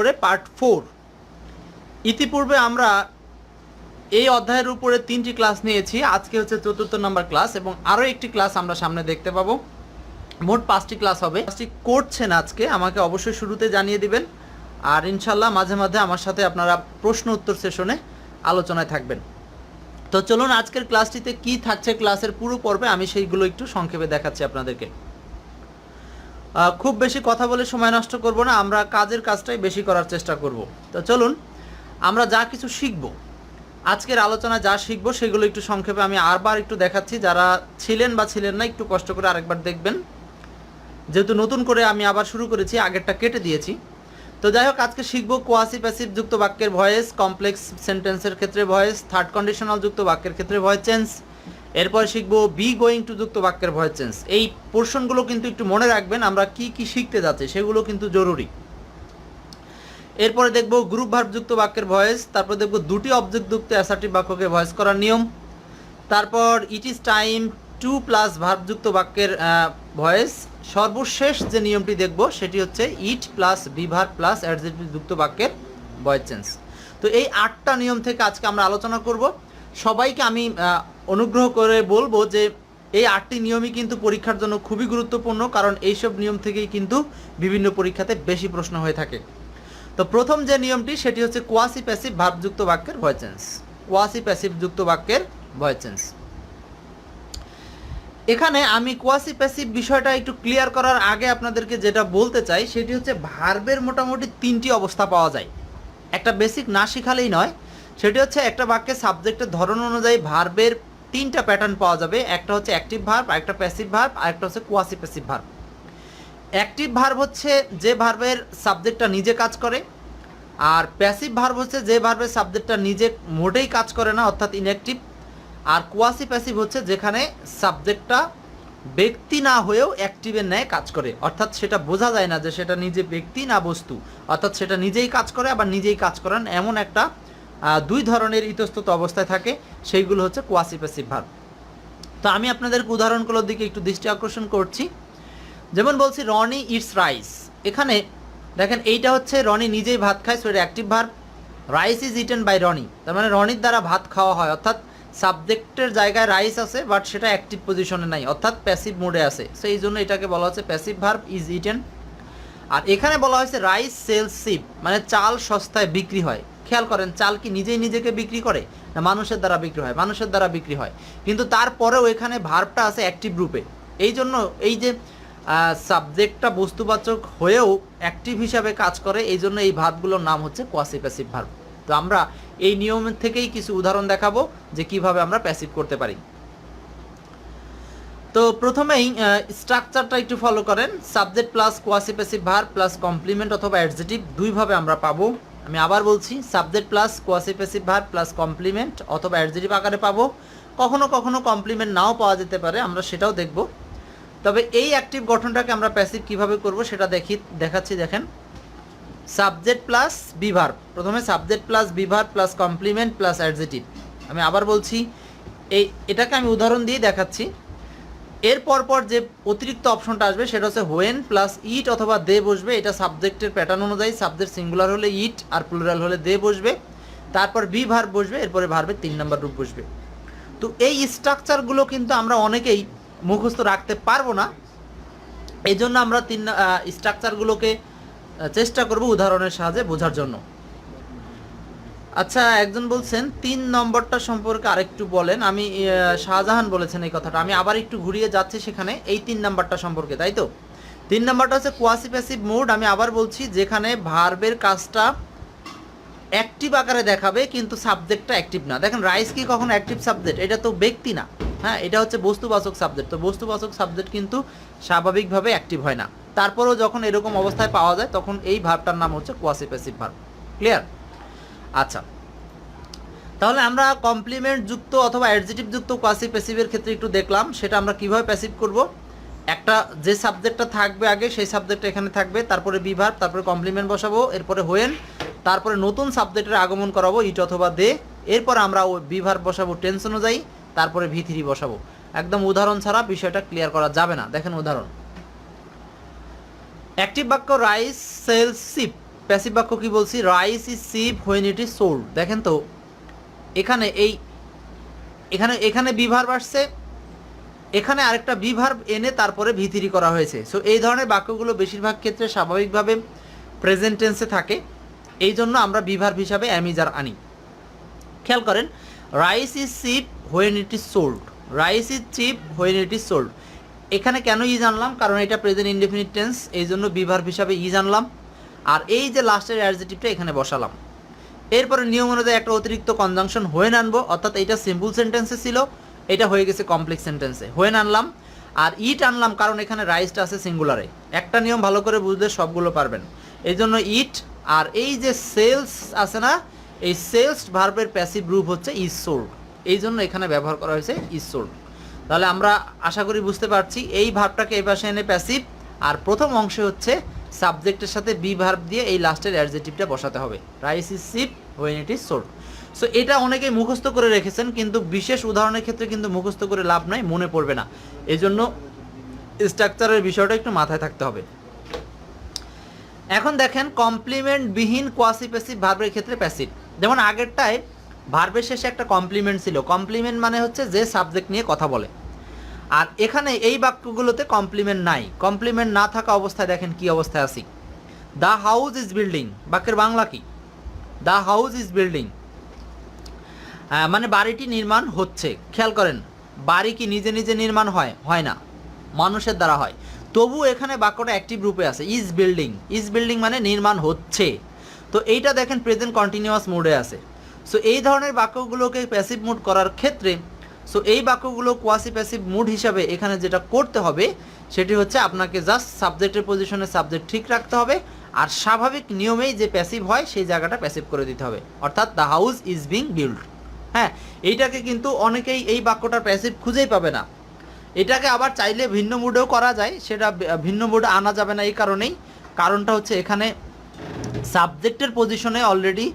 উপরে পার্ট 4। ইতিপূর্বে আমরা এই অধ্যায়ের উপরে 3টি ক্লাস নিয়েছি। আজকে হচ্ছে 4th নাম্বার ক্লাস এবং আরও একটি ক্লাস আমরা সামনে দেখতে পাবো। মোট 5টি ক্লাস হবে। ক্লাসটি করছেন আজকে আমাকে অবশ্যই শুরুতে জানিয়ে দিবেন, আর ইনশাল্লাহ মাঝে মাঝে আমার সাথে আপনারা প্রশ্ন উত্তর সেশনে আলোচনায় থাকবেন। তো চলুন আজকের ক্লাসটিতে কি থাকছে ক্লাসের পুরো পর্বে আমি সেইগুলো একটু সংক্ষেপে দেখাচ্ছি আপনাদেরকে। খুব বেশি কথা বলে সময় নষ্ট করব না, আমরা কাজের কাজটাই বেশি করার চেষ্টা করব। তো চলুন আমরা যা কিছু শিখব, আজকের আলোচনা যা শিখব সেগুলো একটু সংক্ষেপে আমি আরবার একটু দেখাচ্ছি। যারা ছিলেন বা ছিলেন না একটু কষ্ট করে আরেকবার দেখবেন, যেহেতু নতুন করে আমি আবার শুরু করেছি, আগেরটা কেটে দিয়েছি। তো যাই হোক, আজকে শিখব কোয়াসি প্যাসিভ যুক্ত বাক্যের ভয়েস, কমপ্লেক্স সেন্টেন্সের ক্ষেত্রে ভয়েস, থার্ড কন্ডিশনাল যুক্ত বাক্যের ক্ষেত্রে ভয়েস চেঞ্জ। এরপর শিখব বি গোয়িং টু যুক্ত বাক্যের ভয়েস চেঞ্জ। এই পোর্শনগুলো কিন্তু একটু মনে রাখবেন, আমরা কি কি শিখতে যাচ্ছি সেগুলো কিন্তু জরুরি। এরপরে দেখব গ্রুপ ভার্ব যুক্ত বাক্যের ভয়েস, তারপর দেখব দুটি অবজেক্ট যুক্ত অ্যাসার্টিভ বাক্যকে ভয়েস করার নিয়ম, তারপর it is time to plus verb যুক্ত বাক্যের ভয়েস, সর্বশেষ যে নিয়মটি দেখব সেটি হচ্ছে it plus be verb plus adjective যুক্ত বাক্যের ভয়েস চেঞ্জ। তো এই 8টা নিয়ম থেকে আজকে আমরা আলোচনা করব। সবাইকে আমি অনুগ্রহ করে বলবো যে এই 8টি নিয়মই কিন্তু পরীক্ষার জন্য খুবই গুরুত্বপূর্ণ, কারণ এইসব নিয়ম থেকেই কিন্তু বিভিন্ন পরীক্ষাতে বেশি প্রশ্ন হয়ে থাকে। তো প্রথম যে নিয়মটি সেটি হচ্ছে কোয়াসি প্যাসিভ ভার্ব যুক্ত বাক্যের ভয়েস চেঞ্জ। কোয়াসি প্যাসিভ যুক্ত বাক্যের ভয়েস চেঞ্জ। এখানে আমি কোয়াসি প্যাসিভ বিষয়টা একটু ক্লিয়ার করার আগে আপনাদেরকে যেটা বলতে চাই সেটি হচ্ছে ভার্বের মোটামুটি 3টি অবস্থা পাওয়া যায়। একটা বেসিক না শিখালেই নয়, সেটি হচ্ছে একটা বাক্যে সাবজেক্টের ধরন অনুযায়ী ভার্বের 3টা প্যাটার্ন পাওয়া যাবে। একটা হচ্ছে অ্যাক্টিভ ভার্ব, আরেকটা প্যাসিভ ভার্ব, আরেকটা হচ্ছে quasi passive verb. Active verb হচ্ছে যে ভার্বের সাবজেক্টটা নিজে কাজ করে, আর প্যাসিভ ভার্ব হচ্ছে যে ভার্বের সাবজেক্টটা নিজে মোটেই কাজ করে না, অর্থাৎ ইনঅ্যাক্টিভ। আর কোয়াসি প্যাসিভ হচ্ছে যেখানে সাবজেক্টটা ব্যক্তি না হয়েও অ্যাক্টিভের ন্যায় কাজ করে, অর্থাৎ সেটা বোঝা যায় না যে সেটা নিজে ব্যক্তি না বস্তু, অর্থাৎ সেটা নিজেই কাজ করে আবার নিজেই কাজ করেন, এমন একটা 2 ধরনের ইতস্তত অবস্থায় থাকে, সেইগুলো হচ্ছে কোয়াসি প্যাসিভ ভার্ব। তো আমি আপনাদেরকে উদাহরণগুলোর দিকে একটু দৃষ্টি আকর্ষণ করছি। যেমন বলছি রনি ইটস রাইস, এখানে দেখেন এইটা হচ্ছে রনি নিজেই ভাত খায়, সো এটা active verb. Rice is eaten by Roni, তার মানে রনির দ্বারা ভাত খাওয়া হয়, অর্থাৎ সাবজেক্টের জায়গায় রাইস আছে বাট সেটা অ্যাক্টিভ পজিশনে নাই, অর্থাৎ প্যাসিভ মোডে আছে, সো এই জন্য এটাকে বলা হচ্ছে প্যাসিভ ভার্ব ইজ ইটেন। আর এখানে বলা হয়েছে রাইস সেলস চিপ, মানে চাল সস্তায় বিক্রি হয়। খেয়াল করেন, চাল কি নিজেই নিজেকে বিক্রি করে না মানুষের দ্বারা বিক্রি হয়? মানুষের দ্বারা বিক্রি হয়, কিন্তু তারপরেও এখানে ভার্বটা আছে অ্যাক্টিভ রূপে। এই জন্য এই যে সাবজেক্টটা বস্তুবাচক হয়েও অ্যাক্টিভ হিসাবে কাজ করে, এই জন্য এই ভার্বগুলোর নাম হচ্ছে কোয়াসি প্যাসিভ ভার্ব। তো আমরা এই নিয়ম থেকেই কিছু উদাহরণ দেখাবো যে কিভাবে আমরা প্যাসিভ করতে পারি। তো প্রথমেই স্ট্রাকচারটা একটু ফলো করেন। Subject plus quasi passive verb plus complement অথবা অ্যাডজেক্টিভ দুইভাবে আমরা পাবো। আমি আবার বলছি, subject plus quasi passive verb plus complement অথবা অ্যাডজেক্টিভ আকারে পাবো। কখনো কখনো কমপ্লিমেন্ট নাও পাওয়া যেতে পারে, আমরা সেটাও দেখব। তবে এই অ্যাক্টিভ গঠনটাকে আমরা প্যাসিভ কিভাবে করব সেটা দেখাচ্ছি। দেখেন, সাবজেক্ট প্লাস বি ভার্ব, প্রথমে subject plus be verb plus complement plus adjective. আমি আবার বলছি, এটাকে আমি উদাহরণ দিয়ে দেখাচ্ছি। এর পরপর যে অতিরিক্ত অপশনটা আসবে সেটা হচ্ছে হোয়েন প্লাস ইট অথবা দে বসবে। এটা সাবজেক্টের প্যাটার্ন অনুযায়ী, সাবজেক্ট সিঙ্গুলার হলে ইট আর প্লুরাল হলে দে বসবে, তারপর বি ভার্ব বসবে, এরপরে ভার্বের 3 নম্বর রূপ বসবে। তো এই স্ট্রাকচারগুলো কিন্তু আমরা অনেকেই মুখস্থ রাখতে পারবো না, এই জন্য আমরা স্ট্রাকচারগুলোকে চেষ্টা করব উদাহরণের সাহায্যে বোঝার জন্য। আচ্ছা, একজন বলছেন 3 নম্বরটা সম্পর্কে আরেকটু বলেন। আমি শাহজাহান বলেছেন এই কথাটা, আমি আবার একটু ঘুরিয়ে যাচ্ছি সেখানে, এই 3 নম্বরটা সম্পর্কে, তাই তো? 3 নম্বরটা হচ্ছে কোয়াসি প্যাসিভ মোড। আমি আবার বলছি, যেখানে ভার্বের কাজটা অ্যাক্টিভ আকারে দেখাবে কিন্তু সাবজেক্টটা অ্যাক্টিভ না। দেখেন, রাইস কি কখনো অ্যাক্টিভ সাবজেক্ট? এটা তো ব্যক্তি না, হ্যাঁ, এটা হচ্ছে বস্তুবাচক সাবজেক্ট। তো বস্তুবাচক সাবজেক্ট কিন্তু স্বাভাবিকভাবে অ্যাক্টিভ হয় না। তারপরেও যখন এরকম অবস্থায় পাওয়া যায় তখন এই ভার্বটার নাম হচ্ছে কোয়াসি প্যাসিভ ভার্ব। ক্লিয়ার? আচ্ছা, তাহলে আমরা কমপ্লিমেন্ট যুক্ত অথবা অ্যাডজেক্টিভ যুক্ত কোয়াসি প্যাসিভের ক্ষেত্রে একটু দেখলাম, সেটা আমরা কিভাবে প্যাসিভ করব। একটা যে সাবজেক্টটা থাকবে আগে সেই সাবজেক্টটা এখানে থাকবে, তারপরে বি ভার্ব, তারপরে কমপ্লিমেন্ট বসাবো, এরপরে হোয়েন, তারপরে নতুন সাবজেক্টের আগমন করাবো ইট অথবা দে, এরপর আমরা ওই বি ভার্ব বসাবো টেন্স অনুযায়ী, তারপরে ভি3 বসাবো। একদম উদাহরণ ছাড়া বিষয়টা ক্লিয়ার করা যাবে না। দেখেন উদাহরণ, অ্যাক্টিভ বাক্য রাইস সেলস শিপ, প্যাসিভ বাক্য কি বলছি, rice is chip when it is sold. দেখেন তো এখানে এখানে এখানে বিভার আসছে, এখানে আরেকটা বিভার এনে তারপরে ভিতিরি করা হয়েছে। সো এই ধরনের বাক্যগুলো বেশিরভাগ ক্ষেত্রে স্বাভাবিকভাবে প্রেজেন্ট টেন্সে থাকে, এই জন্য আমরা বিভার হিসাবে অ্যামিজার আনি। খেয়াল করেন, rice is chip when it is sold, rice is chip when it is sold. এখানে কেন ই জানলাম, কারণ এটা প্রেজেন্ট ইনডেফিনিট টেন্স, এই জন্য বিভার হিসাবে ই জানলাম, আর এই যে লাস্টের অ্যাডজেক্টিভটা এখানে বসালাম। এরপরে নিয়ম অনুযায়ী একটা অতিরিক্ত কনজাংশন হোয়েন আনবো, অর্থাৎ এটা সিম্পল সেন্টেন্সে ছিল, এটা হয়ে গেছে কমপ্লেক্স সেন্টেন্সে, হোয়েন আনলাম। আর ইট আনলাম কারণ এখানে রাইসটা আছে সিঙ্গুলারে। একটা নিয়ম ভালো করে বুঝলে সবগুলো পারবেন, এই জন্য ইট। আর এই যে সেলস আছে না, এই সেলস ভার্বের প্যাসিভ রূপ হচ্ছে ইজ সোল্ড, এই জন্য এখানে ব্যবহার করা হয়েছে ইজ সোল্ড। তাহলে আমরা আশা করি বুঝতে পারছি এই ভার্বটাকে এই পাশে এনে প্যাসিভ, আর প্রথম অংশে হচ্ছে সাবজেক্টের সাথে বি ভার্ব দিয়ে এই লাস্টের অ্যাডজেক্টিভটা বসাতে হবে, rice is chip when it is sold. So এটা অনেকেই মুখস্থ করে রেখেছেন, কিন্তু বিশেষ উদাহরণের ক্ষেত্রে কিন্তু মুখস্থ করে লাভ নাই, মনে পড়বে না, এই জন্য স্ট্রাকচারের বিষয়টা একটু মাথায় থাকতে হবে। এখন দেখেন কমপ্লিমেন্ট বিহীন কোয়াসি প্যাসিভ ভার্বের ক্ষেত্রে প্যাসিভ, যেমন আগেরটায় ভার্বের শেষে একটা কমপ্লিমেন্ট ছিল, কমপ্লিমেন্ট মানে হচ্ছে যে সাবজেক্ট নিয়ে কথা বলে, আর এখানে এই বাক্যগুলোতে কমপ্লিমেন্ট নাই। কমপ্লিমেন্ট না থাকা অবস্থায় দেখেন কি অবস্থায় আছি, দ্য হাউস ইজ বিল্ডিং, বাক্যের বাংলা কি, দ্য হাউস ইজ বিল্ডিং, মানে বাড়িটি নির্মাণ হচ্ছে। খেয়াল করেন, বাড়ি কি নিজে নিজে নির্মাণ হয়? হয় না, মানুষের দ্বারা হয়। তবু এখানে বাক্যটা অ্যাক্টিভ রূপে আছে, ইজ বিল্ডিং, ইজ বিল্ডিং মানে নির্মাণ হচ্ছে। তো এইটা দেখেন প্রেজেন্ট কন্টিনিউয়াস মোডে আছে। সো এই ধরনের বাক্যগুলোকে প্যাসিভ মুড করার ক্ষেত্রে, সো এই বাক্যগুলো কোয়াসি প্যাসিভ মুড হিসাবে এখানে যেটা করতে হবে সেটি হচ্ছে আপনাকে জাস্ট সাবজেক্টের পজিশনে সাবজেক্ট ঠিক রাখতে হবে, আর স্বাভাবিক নিয়মেই যে প্যাসিভ হয় সেই জায়গাটা প্যাসিভ করে দিতে হবে, অর্থাৎ the house is being build. হ্যাঁ, এইটাকে কিন্তু অনেকেই এই বাক্যটার প্যাসিভ খুঁজেই পাবে না। এটাকে আবার চাইলে ভিন্ন মুডেও করা যায়, সেটা ভিন্ন মুডে আনা যাবে না এই কারণেই, কারণটা হচ্ছে এখানে সাবজেক্টের পজিশনে অলরেডি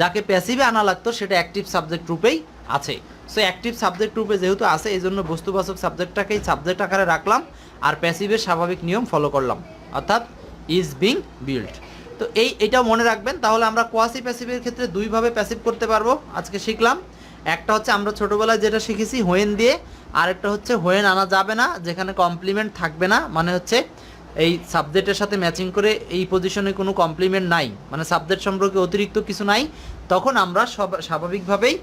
যাকে প্যাসিভে আনা লাগতো সেটা অ্যাক্টিভ সাবজেক্ট রূপেই আছে। সো অ্যাক্টিভ সাবজেক্ট রূপে যেহেতু আছে, এই জন্য বস্তুবাচক সাবজেক্টটাকেই সাবজেক্ট আকারে রাখলাম, আর প্যাসিভের স্বাভাবিক নিয়ম ফলো করলাম, অর্থাৎ ইজ বিং বিল্ড। তো এইটাও মনে রাখবেন। তাহলে আমরা কোয়াসি প্যাসিভের ক্ষেত্রে দুইভাবে প্যাসিভ করতে পারবো আজকে শিখলাম। একটা হচ্ছে আমরা ছোটোবেলায় যেটা শিখেছি হোয়েন দিয়ে, আরেকটা হচ্ছে হোয়েন আনা যাবে না, যেখানে কমপ্লিমেন্ট থাকবে না, মানে হচ্ছে এই সাবজেক্টের সাথে ম্যাচিং করে এই পজিশনে কোনো কমপ্লিমেন্ট নাই, মানে সাবজেক্ট সম্পর্কে অতিরিক্ত কিছু নাই, তখন আমরা স্বাভাবিকভাবেই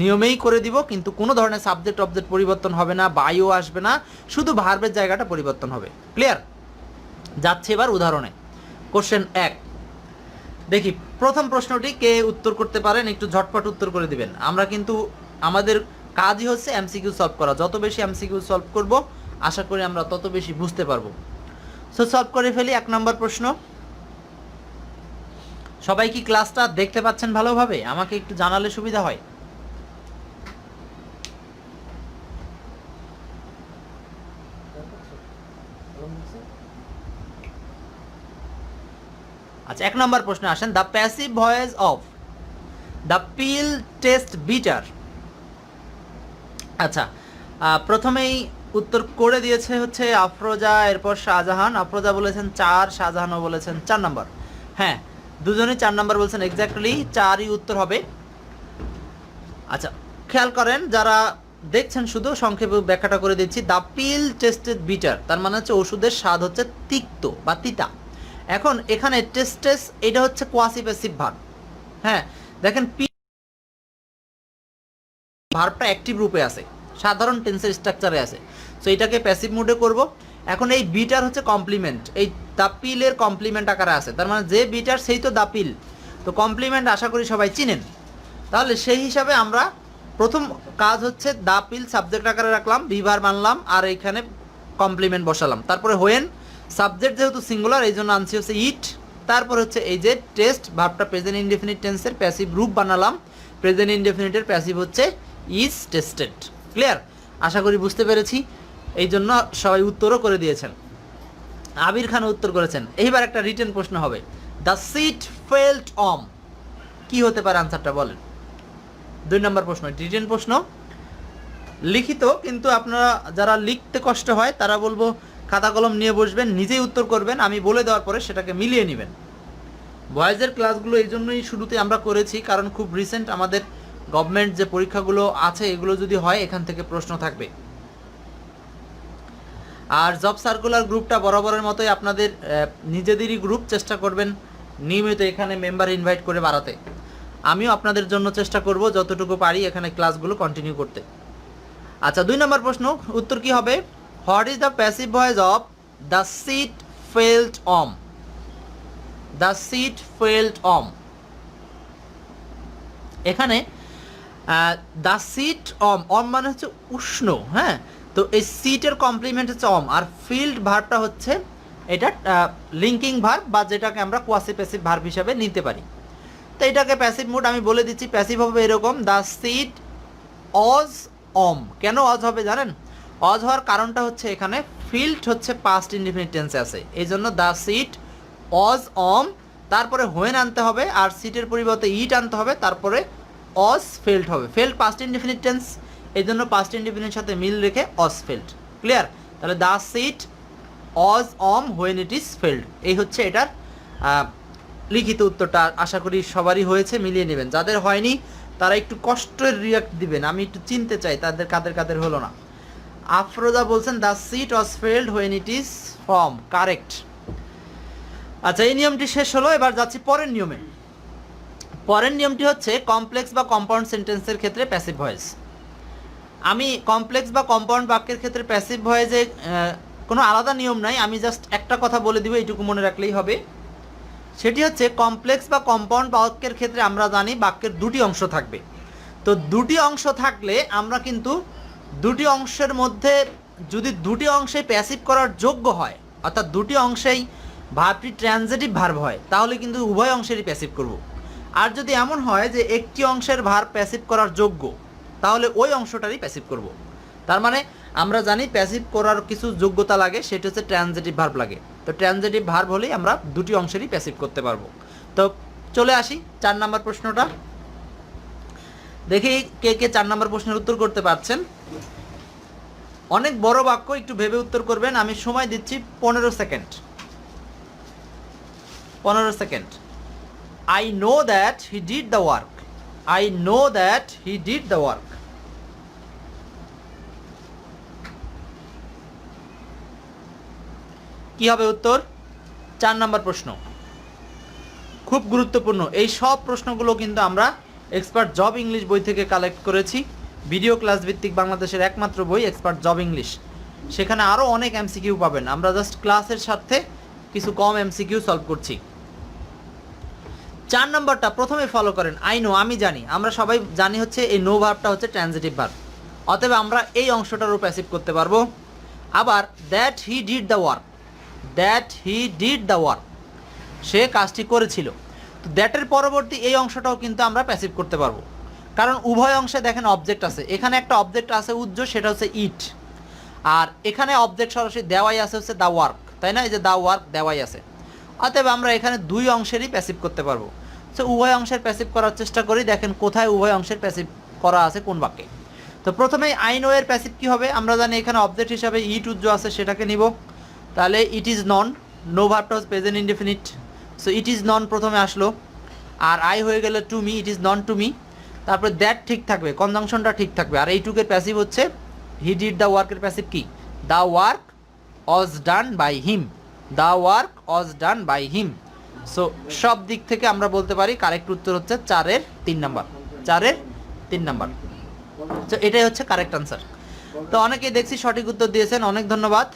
নিয়মেই করে দিব, কিন্তু কোনো ধরনের সাবজেক্ট অবজেক্ট পরিবর্তন হবে না, বায়ও আসবে না, শুধু ভার্বের জায়গাটা পরিবর্তন হবে। ক্লিয়ার? যাচ্ছে এবার উদাহরণে। কোশ্চেন 1 দেখি, প্রথম প্রশ্নটি কে উত্তর করতে পারেন একটু ঝটপট উত্তর করে দিবেন। আমরা কিন্তু আমাদের কাজই হচ্ছে এমসিকিউ সলভ করা, যত বেশি এমসিকিউ সলভ করব আশা করি আমরা তত বেশি বুঝতে পারবো। সো সলভ করে ফেলি। 1 নম্বর প্রশ্ন, সবাই কি ক্লাসটা দেখতে পাচ্ছেন ভালোভাবে? আমাকে একটু জানালে সুবিধা হয়। আচ্ছা, 1 নম্বর প্রশ্নে আসেন। The passive voice of the pill taste bitter. আচ্ছা, প্রথমেই উত্তর করে দিয়েছে হচ্ছে আফরোজা, এরপর শাহজাহান। আফরোজা বলেছেন 4, শাহজাহানও বলেছেন 4 নম্বর। হ্যাঁ, দুজনেই 4 নম্বর বলছেন, এক্স্যাক্টলি 4ই উত্তর হবে। আচ্ছা, খেয়াল করেন যারা দেখছেন, শুধু সংক্ষেপে ব্যাখ্যাটা করে দিচ্ছি। দ্য পিল টেস্টেড বিটার, তার মানে হচ্ছে ওষুধের স্বাদ হচ্ছে তিক্ত বা তিতা। এখন এখানে টেস্টেস এটা হচ্ছে কোয়াসি প্যাসিভ ভার্ব। হ্যাঁ, দেখেন ভার্বটা অ্যাক্টিভ রূপে আছে, সাধারণ টেন্সের স্ট্রাকচারে আছে, সো এটাকে প্যাসিভ মুডে করব। এখন এই বিটার হচ্ছে কমপ্লিমেন্ট, এই দ্য পিলের কমপ্লিমেন্ট আকারে আছে, তার মানে যে বিটার সেই তো দ্য পিল, তো কমপ্লিমেন্ট আশা করি সবাই চিনেন। তাহলে সেই হিসাবে আমরা প্রথম কাজ হচ্ছে দ্য পিল সাবজেক্ট আকারে রাখলাম, ভিভার মানলাম, আর এইখানে কমপ্লিমেন্ট বসালাম। তারপরে হোয়েন সাবজেক্ট যেহেতু সিঙ্গুলার এই জন্য আনছি হচ্ছে ইট। তারপর হচ্ছে এই যে টেস্ট ভার্বটা প্রেজেন্ট ইনডেফিনিট টেন্সের প্যাসিভ রূপ বানালাম, প্রেজেন্ট ইনডেফিনিটের প্যাসিভ হচ্ছে ইজ টেস্টেড। ক্লিয়ার? আশা করি বুঝতে পেরেছি। এই জন্য সবাই উত্তরও করে দিয়েছেন। আবির খান উত্তর করেছেন। এইবার একটা রিটেন প্রশ্ন হবে, দ্য সিট ফেল্ট অন, কি হতে পারে আনসারটা বলেন। 2 নম্বর প্রশ্ন, রিটেন প্রশ্ন লিখিত, কিন্তু আপনারা যারা লিখতে কষ্ট হয় তারা বলবো খাতা কলম নিয়ে বসবেন, নিজেই উত্তর করবেন, আমি বলে দেওয়ার পরে সেটাকে মিলিয়ে নেবেন। ভয়েসের ক্লাসগুলো এই জন্যই শুরুতে আমরা করেছি, কারণ খুব রিসেন্ট আমাদের গভর্নমেন্ট যে পরীক্ষাগুলো আছে এগুলো যদি হয় এখান থেকে প্রশ্ন থাকবে। আর জব সার্কুলার গ্রুপটা বরাবরের মতোই আপনাদের নিজেদেরই গ্রুপ, চেষ্টা করবেন নিয়মিত এখানে মেম্বার ইনভাইট করে বাড়াতে। আমিও আপনাদের জন্য চেষ্টা করব যতটুকু পারি এখানে ক্লাসগুলো কন্টিনিউ করতে। আচ্ছা, 2 নম্বর প্রশ্ন উত্তর কি হবে? What is the passive voice of the seat felt warm? The seat felt warm, এখানে দ্য সিট অম, অম মানে হচ্ছে উষ্ণ, হ্যাঁ। তো এই সিটের কমপ্লিমেন্ট হচ্ছে অম, আর ফিল্ড ভার্বটা হচ্ছে এটা লিঙ্কিং ভার্ব, বা যেটাকে আমরা কোয়াসি প্যাসিভ ভার্ব হিসাবে নিতে পারি। তো এটাকে প্যাসিভ মুড আমি বলে দিচ্ছি। প্যাসিভ হবে এরকম, দ্য সিট অজ অম। কেন অজ হবে জানেন? অজ হওয়ার কারণটা হচ্ছে এখানে ফিল্ড হচ্ছে পাস্ট ইনডিফিনিট টেন্সে আছে, এই জন্য দ্য সিট অজ অম, তারপরে হোয়েন আনতে হবে, আর সিটের পরিবর্তে ইট আনতে হবে, তারপরে অজ ফেল্ড হবে। ফেল্ড পাস্ট ইনডিফিনিট টেন্স, এই জন্য পাস্ট ইনডিফিনিটের সাথে মিল রেখে অজ ফেল্ড। ক্লিয়ার? তাহলে the seat Aja Om when it is felt, এই হচ্ছে এটার লিখিত উত্তরটা। আশা করি সবারই হয়েছে, মিলিয়ে নেবেন। যাদের হয়নি তারা একটু কষ্টের রিয়াক্ট দিবেন, আমি একটু চিনতে চাই তাদের কাদের কাদের হলো না। আফরোজা বলছেন the seat was felled when it is form, correct. আচ্ছা, এই নিয়মটি শেষ হলো, এবার যাচ্ছি পরের নিয়মে। পরের নিয়মটি হচ্ছে কমপ্লেক্স বা কম্পাউন্ড সেন্টেন্সের ক্ষেত্রে প্যাসিভ ভয়েস। আমি কমপ্লেক্স বা কম্পাউন্ড বাক্যের ক্ষেত্রে প্যাসিভ ভয়েসে কোনো আলাদা নিয়ম নাই, আমি জাস্ট একটা কথা বলে দিব, এইটুকু মনে রাখলেই হবে। সেটি হচ্ছে কমপ্লেক্স বা কম্পাউন্ড বাক্যের ক্ষেত্রে আমরা জানি বাক্যের দুটি অংশ থাকবে। তো দুটি অংশ থাকলে আমরা কিন্তু দুটি অংশের মধ্যে যদি দুটি অংশে প্যাসিভ করার যোগ্য হয়, অর্থাৎ দুটি অংশেই ভার্বটি ট্রানজিটিভ ভার্ব হয়, তাহলে কিন্তু উভয় অংশেরই প্যাসিভ করব। আর যদি এমন হয় যে একটি অংশের ভার্ব প্যাসিভ করার যোগ্য, তাহলে ওই অংশটারই প্যাসিভ করব। তার মানে আমরা জানি প্যাসিভ করার কিছু যোগ্যতা লাগে, সেটা হচ্ছে ট্রানজিটিভ ভার্ব লাগে। তো ট্রানজিটিভ ভার্ব হলেই আমরা দুটি অংশেরই প্যাসিভ করতে পারবো। তো চলে আসি 4 নম্বর প্রশ্নটা, দেখি কে কে 4 নম্বর প্রশ্নের উত্তর করতে পারছেন। অনেক বড় বাক্য, একটু ভেবে উত্তর করবেন। আমি সময় দিচ্ছি 15 second. 15 second. I know that he did the work. I know that he did the work. কি হবে উত্তর? 4 নম্বর প্রশ্ন খুব গুরুত্বপূর্ণ। এই সব প্রশ্নগুলো কিন্তু আমরা এক্সপার্ট জব ইংলিশ বই থেকে কালেক্ট করেছি। ভিডিও ক্লাস ভিত্তিক বাংলাদেশের একমাত্র বই এক্সপার্ট জব ইংলিশ। সেখানে আরও অনেক এমসিকিউ পাবেন, আমরা জাস্ট ক্লাসের সাথে কিছু কম এমসিকিউ সলভ করছি। 4 নম্বরটা প্রথমে ফলো করেন। আই নো, আমি জানি। আমরা সবাই জানি হচ্ছে এই নো ভার্বটা হচ্ছে ট্রানজিটিভ ভার্ব, অতএব আমরা এই অংশটারও প্যাসিভ করতে পারবো। আবার that he did the work, that he did the work, সে কাজটি করেছিল। তো দ্যাটের পরবর্তী এই অংশটাও কিন্তু আমরা প্যাসিভ করতে পারবো, কারণ উভয় অংশে দেখেন অবজেক্ট আছে। এখানে একটা অবজেক্ট আছে উজ্জ্বল, সেটা হচ্ছে ইট, আর এখানে অবজেক্ট সরাসরি দেওয়াই আছে হচ্ছে দ্য ওয়ার্ক, তাই না? এই যে দ্য ওয়ার্ক দেওয়াই আছে, অতএব আমরা এখানে দুই অংশেরই প্যাসিভ করতে পারবো। সো উভয় অংশের প্যাসিভ করার চেষ্টা করি, দেখেন কোথায় উভয় অংশের প্যাসিভ করা আছে কোন বাক্যে। তো প্রথমেই আই নো এর প্যাসিভ কী হবে? আমরা জানি এখানে অবজেক্ট হিসাবে ইট উজ্জ্বল আছে, সেটাকে নিব। তাহলে ইট ইজ নন, নো ভার্বটা হচ্ছে present indefinite, so it is known প্রথমে আসলো। আর আই হয়ে গেলে to me, it is known to me. তারপরে দ্যাট ঠিক থাকবে, কনজাংশনটা ঠিক থাকবে। আর এইটুকের প্যাসিভ হচ্ছে হি ডিড দ্য ওয়ার্কের প্যাসিভ কি? The work was done by him, the work was done by him. So সব দিক থেকে আমরা বলতে পারি কারেক্ট উত্তর হচ্ছে 4-এর 3 নাম্বার, 4-এর 3 নাম্বার। তো এটাই হচ্ছে কারেক্ট আনসার। তো অনেকেই দেখছি সঠিক উত্তর দিয়েছেন, অনেক ধন্যবাদ।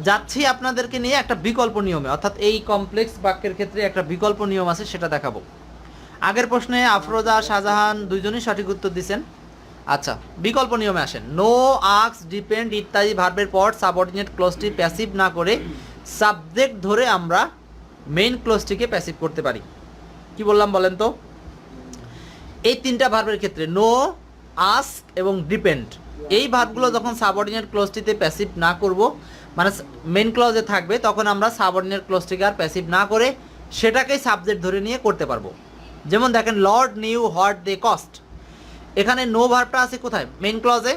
যাচ্ছি আপনাদেরকে নিয়ে একটা বিকল্প নিয়মে, অর্থাৎ এই কমপ্লেক্স বাক্যের ক্ষেত্রে একটা বিকল্প নিয়ম আছে, সেটা দেখাবো। আগের প্রশ্নে আফরোজা, শাহজাহান দুইজনই সঠিক উত্তর দিয়েছেন। আচ্ছা, বিকল্প নিয়মে আসেন। নো, আস্ক, ডিপেন্ড ইত্যাদি ভার্বের পর সাবঅর্ডিনেট ক্লজটি প্যাসিভ না করে সাবজেক্ট ধরে আমরা মেইন ক্লজটিকে প্যাসিভ করতে পারি। কি বললাম বলেন তো? এই 3টা ভার্বের ক্ষেত্রে নো, আস্ক এবং ডিপেন্ড, এই ভার্বগুলো যখন সাবঅর্ডিনেট ক্লজটিতে প্যাসিভ না করব, মানে মেইন ক্লজে থাকবে, তখন আমরা সাবঅর্ডিনেট ক্লজটিকে আর প্যাসিভ না করে সেটাকেই সাবজেক্ট ধরে নিয়ে করতে পারবো। যেমন দেখেন, Lord knew what they cost, এখানে নো ভার্বটা আছে কোথায়? মেইন ক্লজে।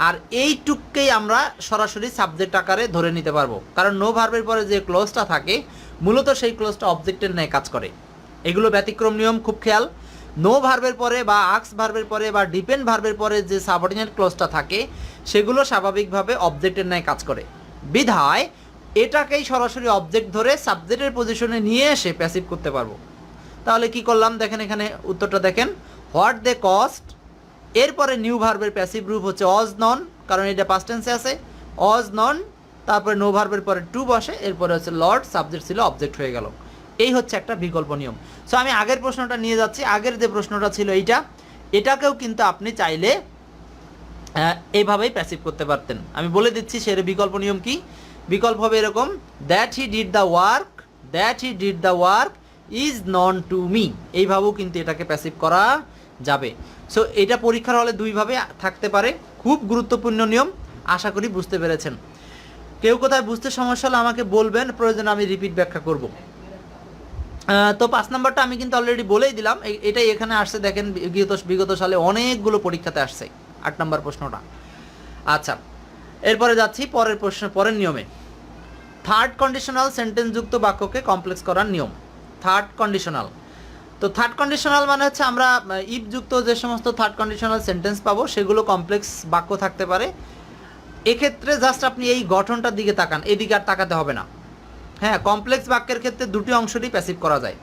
আর এইটুককেই আমরা সরাসরি সাবজেক্ট আকারে ধরে নিতে পারবো, কারণ নো ভার্বের পরে যে ক্লজটা থাকে মূলত সেই ক্লজটা অবজেক্টের ন্যায় কাজ করে। এগুলো ব্যতিক্রম নিয়ম, খুব খেয়াল। নো ভার্বের পরে বা আক্স ভার্বের পরে বা ডিপেন্ড ভার্বের পরে যে সাবঅর্ডিনেট ক্লজটা থাকে সেগুলো স্বাভাবিকভাবে অবজেক্টের ন্যায় কাজ করে, বিধায় এটাকেই সরাসরি অবজেক্ট ধরে সাবজেক্টের পজিশনে নিয়ে এসে প্যাসিভ করতে পারবো। তাহলে কি করলাম দেখেন, এখানে উত্তরটা দেখেন, হোয়াট দে কস্ট, এরপরে নিউ ভার্বের প্যাসিভ রূপ হচ্ছে অজ নন, কারণ এটা পাস্ট টেন্সে আছে, অজ নন, তারপরে নো ভার্বের পরে টু বসে, এরপরে হচ্ছে লর্ড, সাবজেক্ট ছিল অবজেক্ট হয়ে গেল। এই হচ্ছে একটা বিকল্প নিয়ম। সো আমি আগের প্রশ্নটা নিয়ে যাচ্ছি, আগের যে প্রশ্নটা ছিল এটাকেও কিন্তু আপনি চাইলে এইভাবেই প্যাসিভ করতে পারতেন। আমি বলে দিচ্ছি সের বিকল্প নিয়ম কি। বিকল্প হবে এরকম, that he did the work is known to me, এইভাবেও কিন্তু এটাকে প্যাসিভ করা যাবে। সো এটা পরীক্ষার হলে দুইভাবে থাকতে পারে, খুব গুরুত্বপূর্ণ নিয়ম। আশা করি বুঝতে পেরেছেন। কেউ কোথায় বুঝতে সমস্যা হলে আমাকে বলবেন, প্রয়োজনে আমি রিপিট ব্যাখ্যা করব। তো 5 নম্বরটা আমি কিন্তু অলরেডি বলেই দিলাম, এটাই এখানে আসছে দেখেন, বিগত সালে অনেকগুলো পরীক্ষাতে আসছে 8 নম্বর প্রশ্নটা। আচ্ছা, এরপরে যাচ্ছি পরের নিয়মে। থার্ড কন্ডিশনাল সেন্টেন্সযুক্ত বাক্যকে কমপ্লেক্স করার নিয়ম। থার্ড কন্ডিশনাল, তো থার্ড কন্ডিশনাল মানে হচ্ছে আমরা ইফযুক্ত যে সমস্ত থার্ড কন্ডিশনাল সেন্টেন্স পাবো সেগুলো কমপ্লেক্স বাক্য থাকতে পারে। এক্ষেত্রে জাস্ট আপনি এই গঠনটার দিকে তাকান, এদিকে আর তাকাতে হবে না। হ্যাঁ, কমপ্লেক্স বাক্যের ক্ষেত্রে দুটি অংশটি প্যাসিভ করা যায়।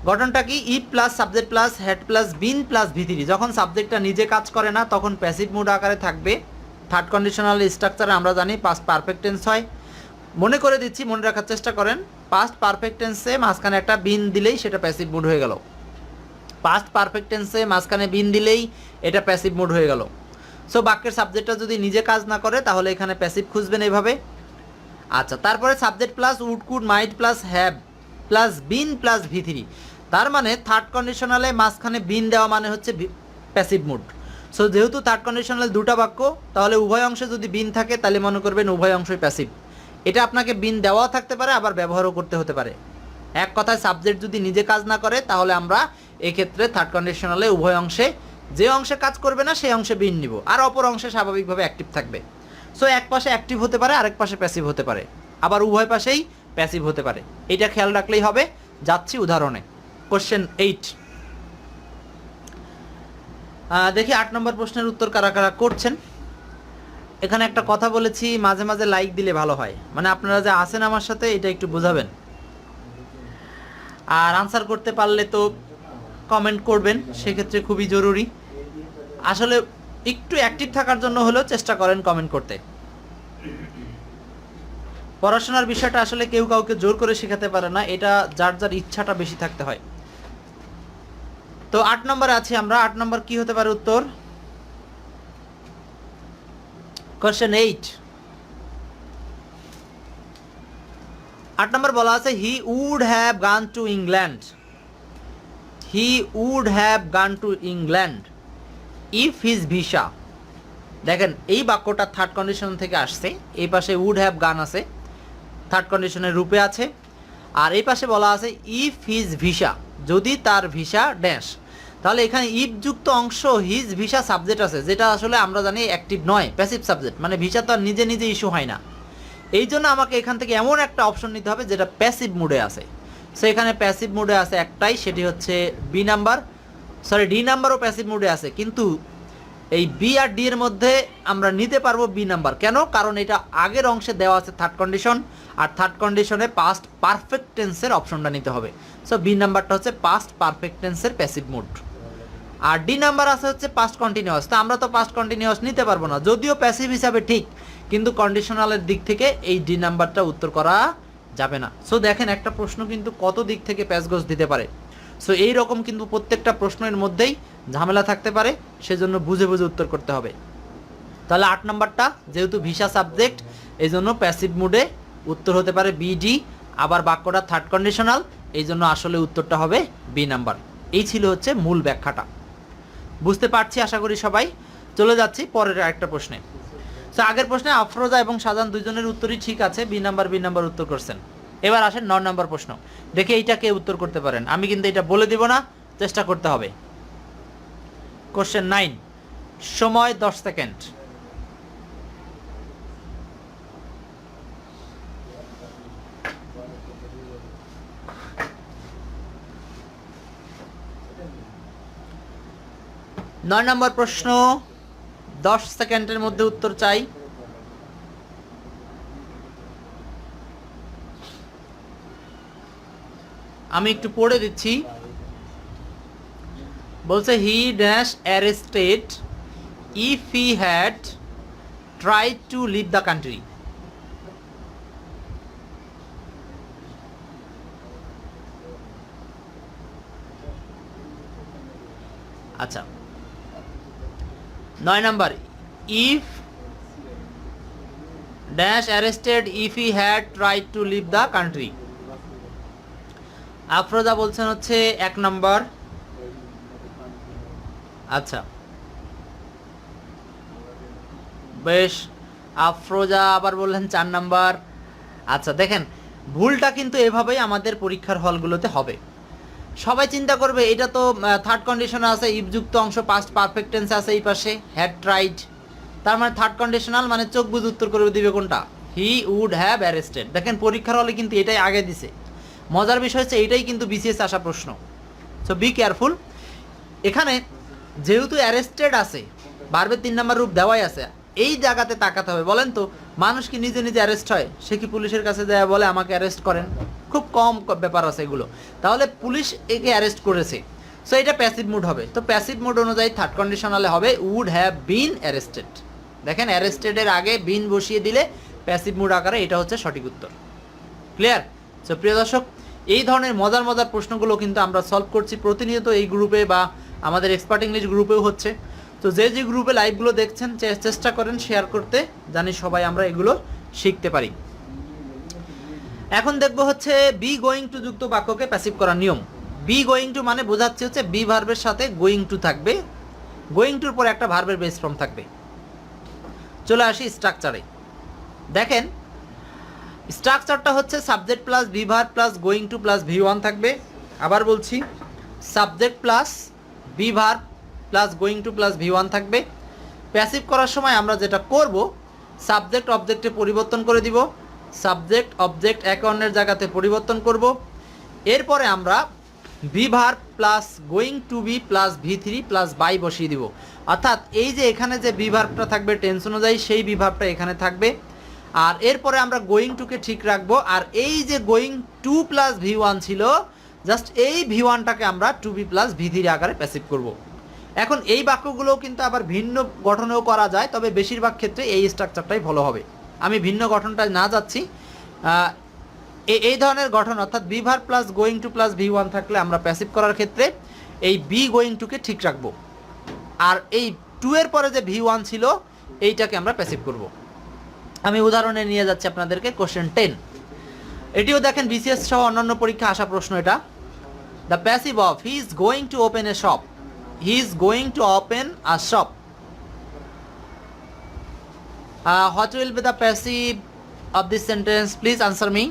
গঠনটা কি, if plus subject plus had plus been plus ভিথিরি, যখন সাবজেক্টটা নিজে কাজ করে না তখন প্যাসিভ মুড আকারে থাকবে। থার্ড কন্ডিশনাল স্ট্রাকচারে আমরা জানি পাস্ট পারফেক্ট টেন্স হয়। মনে করে দিচ্ছি, মনে রাখার চেষ্টা করেন, পাস্ট পারফেক্ট টেন্সে মাঝখানে একটা বিন দিলেই সেটা প্যাসিভ মুড হয়ে গেল। পাস্ট পারফেক্ট টেন্সে মাঝখানে বিন দিলেই এটা প্যাসিভ মুড হয়ে গেল। সো বাক্যের সাবজেক্টটা যদি নিজে কাজ না করে তাহলে এখানে প্যাসিভ খুঁজবেন এইভাবে। আচ্ছা, তারপরে subject plus would could might plus have plus been plus ভি3, তার মানে থার্ড কন্ডিশনালে মাঝখানে বিন দেওয়া মানে হচ্ছে প্যাসিভ মুড। সো যেহেতু থার্ড কন্ডিশনাল দুটা বাক্য, তাহলে উভয় অংশে যদি বিন থাকে তাহলে মনে করবেন উভয় অংশই প্যাসিভ। এটা আপনাকে বিন দেওয়াও থাকতে পারে, আবার ব্যবহারও করতে হতে পারে। এক কথায় সাবজেক্ট যদি নিজে কাজ না করে তাহলে আমরা এক্ষেত্রে থার্ড কন্ডিশনালে উভয় অংশে, যে অংশে কাজ করবে না সেই অংশে বিন নিব, আর অপর অংশে স্বাভাবিকভাবে অ্যাক্টিভ থাকবে। সো এক পাশে অ্যাক্টিভ হতে পারে, আরেক পাশে প্যাসিভ হতে পারে, আবার উভয় পাশেই প্যাসিভ হতে পারে। এটা খেয়াল রাখলেই হবে। যাচ্ছি উদাহরণে। কোশ্চেন 8, দেখি 8 নম্বর প্রশ্নের উত্তর কারা কারা করছেন। এখানে একটা কথা বলেছি, মাঝে মাঝে লাইক দিলে ভালো হয়, মানে আপনারা যে আছেন আমার সাথে এটা একটু বোঝাবেন। আর আনসার করতে পারলে তো কমেন্ট করবেন, সেক্ষেত্রে খুবই জরুরি। আসলে একটু অ্যাক্টিভ থাকার জন্য হলেও চেষ্টা করেন কমেন্ট করতে। পড়াশোনার বিষয়টা আসলে কেউ কাউকে জোর করে শেখাতে পারে না, এটা যার যার ইচ্ছাটা বেশি থাকতে হয়। তো 8 নম্বরে আছি আমরা। 8 নম্বর কি হতে পারে উত্তর? কোশ্চেন 8, 8 নম্বর বলা আছে he would have gone to England, he would have gone to England if his visa. দেখেন এই বাক্যটা থার্ড কন্ডিশন থেকে আসছে, এই পাশে উড হ্যাভ গান আছে, থার্ড কন্ডিশনের রূপে আছে, আর এই পাশে বলা আছে ইফ হিজ ভিসা, যদি তার ভিসা ড্যাশ। তাহলে এখানে ইফ যুক্ত অংশ হিজ ভিসা সাবজেক্ট আছে, যেটা আসলে আমরা জানি অ্যাক্টিভ নয়, প্যাসিভ সাবজেক্ট, মানে ভিসা তো আর নিজে নিজে ইস্যু হয় না। এই জন্য আমাকে এখান থেকে এমন একটা অপশন নিতে হবে যেটা প্যাসিভ মুডে আছে। সো এখানে প্যাসিভ মুডে আছে একটাই, সেটি হচ্ছে ডি নাম্বারও প্যাসিভ মুডে আছে, কিন্তু এই বি আর ডি এর মধ্যে আমরা নিতে পারবো বি নাম্বার। কেন? কারণ এটা আগের অংশে দেওয়া আছে থার্ড কন্ডিশন, আর থার্ড কন্ডিশনে পাস্ট পারফেক্ট টেন্সের অপশনটা নিতে হবে। সো বি নাম্বারটা হচ্ছে পাস্ট পারফেক্ট টেন্সের প্যাসিভ মুড, আর ডি নাম্বার আছে হচ্ছে পাস্ট কন্টিনিউয়াস। তা আমরা তো পাস্ট কন্টিনিউয়াস নিতে পারবো না, যদিও প্যাসিভ হিসাবে ঠিক, কিন্তু কন্ডিশনালের দিক থেকে এই ডি নাম্বারটা উত্তর করা যাবে না। সো দেখেন একটা প্রশ্ন কিন্তু কত দিক থেকে প্যাচগোছ দিতে পারে। সো এই রকম কিন্তু প্রত্যেকটা প্রশ্নের মধ্যেই ঝামেলা থাকতে পারে, সেজন্য বুঝে বুঝে উত্তর করতে হবে। তাহলে 8 নাম্বারটা যেহেতু ভিসা সাবজেক্ট, এই জন্য প্যাসিভ মুডে উত্তর হতে পারে বিডি, আবার বাক্যটা থার্ড কন্ডিশনাল, এই জন্য আসলে উত্তরটা হবে বি নাম্বার। এই ছিল হচ্ছে মূল ব্যাখ্যাটা। বুঝতে পারছি আশা করি সবাই। চলে যাচ্ছি পরের একটা প্রশ্নে। সো আগের প্রশ্নে আফরোজা এবং শাহজাহান দুইজনের উত্তরই ঠিক আছে, বি নাম্বার উত্তর করছেন। এবার আসেন 9 নম্বর প্রশ্ন, দেখে এইটা কে উত্তর করতে পারেন। আমি কিন্তু এটা বলে দিব না, চেষ্টা করতে হবে। কোশ্চেন 9, সময় 10 সেকেন্ড। 9 নম্বর প্রশ্ন, 10 সেকেন্ডের মধ্যে উত্তর চাই। আমি একটু পড়ে দিচ্ছি। বলছে he dash arrested if he had tried to leave the country. আচ্ছা, 9 number, if dash arrested if he had tried to leave the country. Afroza বলছেন হচ্ছে 1 নম্বর। আচ্ছা বেশ, আফরোজা আবার বললেন 4 নাম্বার। আচ্ছা দেখেন, ভুলটা কিন্তু এভাবেই আমাদের পরীক্ষার হলগুলোতে হবে। সবাই চিন্তা করবে এটা তো থার্ড কন্ডিশনাল আছে, ইফযুক্ত অংশ পাস্ট পারফেক্ট টেন্সে আছে এই পাশে, হ্যাড ট্রাইড, তার মানে থার্ড কন্ডিশনাল মানে চোখ বুঝে উত্তর করে দিবে কোনটা, হি উড হ্যাভ অ্যারেস্টেড। দেখেন পরীক্ষার হলে কিন্তু এটাই আগে দিছে। মজার বিষয় হচ্ছে এটাই কিন্তু বিসিএস আসা প্রশ্ন, সো বি কেয়ারফুল। এখানে যেহেতু অ্যারেস্টেড আছে, ভার্বের 3 নম্বর রূপ দেওয়াই আছে, এই জায়গাতে তাকাতে হবে। বলেন তো, মানুষ কি নিজে নিজে অ্যারেস্ট হয়? সে কি পুলিশের কাছে যায় বলে আমাকে অ্যারেস্ট করেন? খুব কম ব্যাপার আছে এগুলো। তাহলে পুলিশ একে অ্যারেস্ট করেছে, সো এটা প্যাসিভ মুড হবে। তো প্যাসিভ মুড অনুযায়ী থার্ড কন্ডিশনালে হবে উড হ্যাভ বিন অ্যারেস্টেড। দেখেন অ্যারেস্টেডের আগে বিন বসিয়ে দিলে প্যাসিভ মুড আকারে এটা হচ্ছে সঠিক উত্তর। ক্লিয়ার? সো প্রিয় দর্শক, এই ধরনের মজার মজার প্রশ্নগুলো কিন্তু আমরা সলভ করছি প্রতিনিয়ত এই গ্রুপে বা আমাদের এক্সপার্ট ইংলিশ গ্রুপেও হচ্ছে। তো যে যে গ্রুপে লাইভগুলো দেখছেন চেষ্টা করেন শেয়ার করতে, জানি সবাই আমরা এগুলো শিখতে পারি। এখন দেখব হচ্ছে বি গোয়িং টু যুক্ত বাক্যকে প্যাসিভ করার নিয়ম। বি গোয়িং টু মানে বোঝাচ্ছে হচ্ছে বি ভার্বের সাথে গোয়িং টু থাকবে, গোয়িং টুর পরে একটা ভার্বের বেস ফর্ম থাকবে। চলে আসি স্ট্রাকচারে। দেখেন স্ট্রাকচারটা হচ্ছে subject plus be verb plus going two plus V1 থাকবে। আবার বলছি, subject plus be verb plus going two plus V1 থাকবে। প্যাসিভ করার সময় আমরা যেটা করব, সাবজেক্ট অবজেক্টে পরিবর্তন করে দিব, সাবজেক্ট অবজেক্ট একে অন্যের জায়গাতে পরিবর্তন করব। এরপরে আমরা be verb plus going to be plus ভি3 প্লাস বাই বসিয়ে দিব। অর্থাৎ এই যে এখানে যে বি ভার্বটা থাকবে টেন্স অনুযায়ী, সেই বি ভার্বটা এখানে থাকবে। আর এরপরে আমরা গোয়িং টুকে ঠিক রাখবো। আর এই যে গোয়িং টু প্লাস ভি1 ছিল, জাস্ট এই ভি1টাকে আমরা টু বি প্লাস ভি3 আকারে প্যাসিভ করব। এখন এই বাক্যগুলোও কিন্তু আবার ভিন্ন গঠনেও করা যায়, তবে বেশিরভাগ ক্ষেত্রে এই স্ট্রাকচারটাই ভালো হবে। আমি ভিন্ন গঠনটা না যাচ্ছি, এই ধরনের গঠন অর্থাৎ B verb plus going two plus V1 থাকলে আমরা প্যাসিভ করার ক্ষেত্রে এই বি গোয়িং টুকে ঠিক রাখবো, আর এই টু এর পরে যে ভি1 ছিল এইটাকে আমরা প্যাসিভ করব। আমি উদাহরণে নিয়ে যাচ্ছি আপনাদেরকে কোশ্চেন 10। এটিও দেখেন বিসিএস সহ অন্যান্য পরীক্ষা আসা প্রশ্ন এটা। The passive of he is going to open a shop, he is going to open a shop. What will be the passive of this sentence? Please answer me.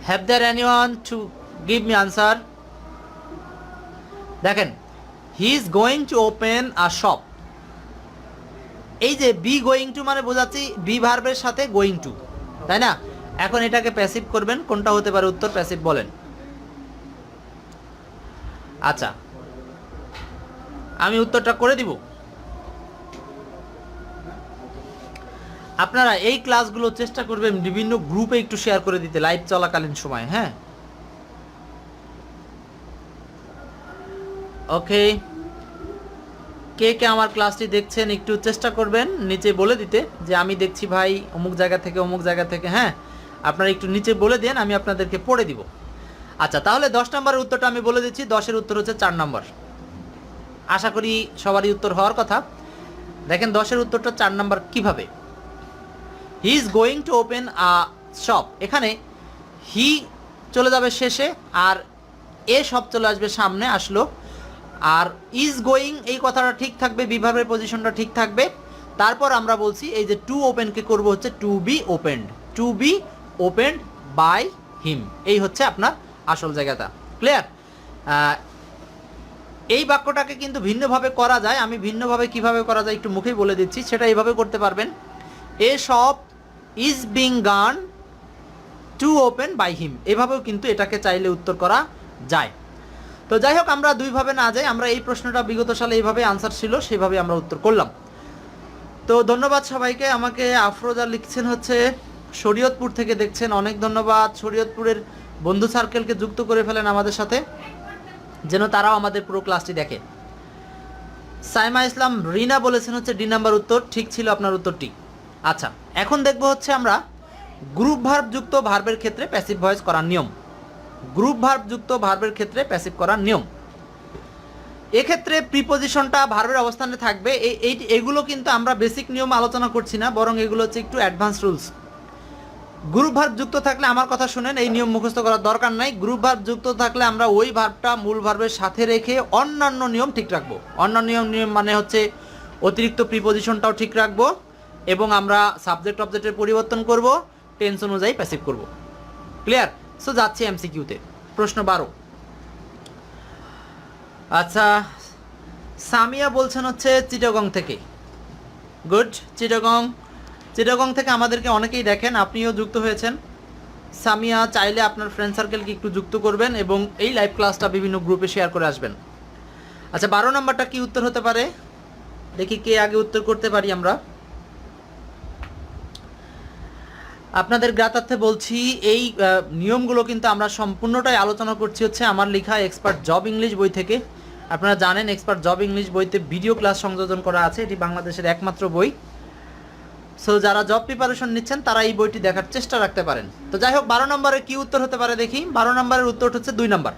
Have there anyone to give me answer? দেখেন he is going to open a shop, এই যে be going to মানে বোঝাচ্ছি B ভার্বের সাথে going to, তাই না? এখন এটাকে প্যাসিভ করবেন, কোনটা হতে পারে উত্তর? প্যাসিভ বলেন। আচ্ছা আমি উত্তরটা করে দিব। আপনারা এই ক্লাসগুলো চেষ্টা করবেন বিভিন্ন গ্রুপে একটু শেয়ার করে দিতে লাইভ চলাকালীন সময়, হ্যাঁ? ওকে, কে কে আমার ক্লাসটি দেখছেন একটু চেষ্টা করবেন নিচে বলে দিতে যে আমি দেখছি ভাই অমুক জায়গা থেকে অমুক জায়গা থেকে, হ্যাঁ? আপনারা একটু নিচে বলে দেন, আমি আপনাদেরকে পড়ে দিব। আচ্ছা তাহলে 10 নম্বরের উত্তরটা আমি বলে দিচ্ছি। 10-এর উত্তর হচ্ছে 4 নম্বর। আশা করি সবারই উত্তর হওয়ার কথা। দেখেন 10-এর উত্তরটা 4 নম্বর কিভাবে। হি is going to open a shop, এখানে হি চলে যাবে শেষে আর এ শপ চলে আসবে সামনে, আসলো। আর ইজ গোয়িং এই কথাটা ঠিক থাকবে, বিভাবের পজিশনটা ঠিক থাকবে। তারপর আমরা বলছি এই যে টু ওপেনকে করব হচ্ছে to be opened, to be opened by him, এই হচ্ছে আপনার আসল জায়গাটা। ক্লিয়ার? এই বাক্যটাকে কিন্তু ভিন্নভাবে করা যায়। আমি ভিন্নভাবে কিভাবে করা যায় একটু মুখেই বলে দিচ্ছি, সেটা এইভাবে করতে পারবেন। এ শপ ইজ বিং গান টু ওপেন বাই হিম, এভাবেও কিন্তু এটাকে চাইলে উত্তর করা যায়। তো যাই হোক, আমরা দুইভাবে না যাই, আমরা এই প্রশ্নটা বিগত সালে এইভাবে আনসার ছিল, সেইভাবে আমরা উত্তর করলাম। তো ধন্যবাদ সবাইকে। আমাকে আফরোজা লিখছেন হচ্ছে শরীয়তপুর থেকে দেখছেন, অনেক ধন্যবাদ। শরীয়তপুরের বন্ধু সার্কেলকে যুক্ত করে ফেলেন আমাদের সাথে, যেন তারাও আমাদের পুরো ক্লাসটি দেখে। সাইমা ইসলাম রিনা বলেছেন হচ্ছে ডি নাম্বার উত্তর, ঠিক ছিল আপনার উত্তরটি। আচ্ছা, এখন দেখব হচ্ছে আমরা গ্রুপ ভার্ব যুক্ত ভার্বের ক্ষেত্রে প্যাসিভ ভয়েস করার নিয়ম। গ্রুপ ভার্ব যুক্ত ভার্বের ক্ষেত্রে প্যাসিভ করার নিয়ম। এক্ষেত্রে প্রিপোজিশনটা ভার্বের অবস্থানে থাকবে। এগুলো কিন্তু আমরা বেসিক নিয়ম আলোচনা করছি না, বরং এগুলো হচ্ছে একটু অ্যাডভান্স রুলস। গ্রুপ ভার্ব যুক্ত থাকলে আমার কথা শুনেন, এই নিয়ম মুখস্থ করার দরকার নাই। গ্রুপ ভার্ব যুক্ত থাকলে আমরা ওই ভার্বটা মূল ভার্বের সাথে রেখে অন্যান্য নিয়ম ঠিক রাখবো। অন্যান্য নিয়ম মানে হচ্ছে অতিরিক্ত প্রিপোজিশনটাও ঠিক রাখবো, এবং আমরা সাবজেক্ট অবজেক্টের পরিবর্তন করব, টেন্স অনুযায়ী প্যাসিভ করব। ক্লিয়ার? সো যাচ্ছি এমসিকিউতে। প্রশ্ন 12। আচ্ছা, সামিয়া বলছেন হচ্ছে চিটাগং থেকে। গুড। চিটাগং থেকে আমাদেরকে অনেকেই দেখেন, আপনিও যুক্ত হয়েছেন। সামিয়া, চাইলে আপনার ফ্রেন্ড সার্কেলকে একটু যুক্ত করবেন এবং এই লাইভ ক্লাসটা বিভিন্ন গ্রুপে শেয়ার করে আসবেন। আচ্ছা, 12 নম্বরটা কি উত্তর হতে পারে? দেখি কে আগে উত্তর করতে পারি আমরা। আপনাদের জ্ঞাতার্থে বলছি, এই নিয়মগুলো কিন্তু আমরা সম্পূর্ণটাই আলোচনা করছি হচ্ছে আমার লেখা এক্সপার্ট জব ইংলিশ বই থেকে। আপনারা জানেন এক্সপার্ট জব ইংলিশ বইতে ভিডিও ক্লাস সংযোজন করা আছে, এটি বাংলাদেশের একমাত্র বই। সো যারা জব প্রিপারেশন নিচ্ছেন তারা এই বইটি দেখার চেষ্টা রাখতে পারেন। তো যাই হোক, 12 নম্বরের কি উত্তর হতে পারে দেখি। 12 নম্বরের উত্তর হচ্ছে 2 নম্বর।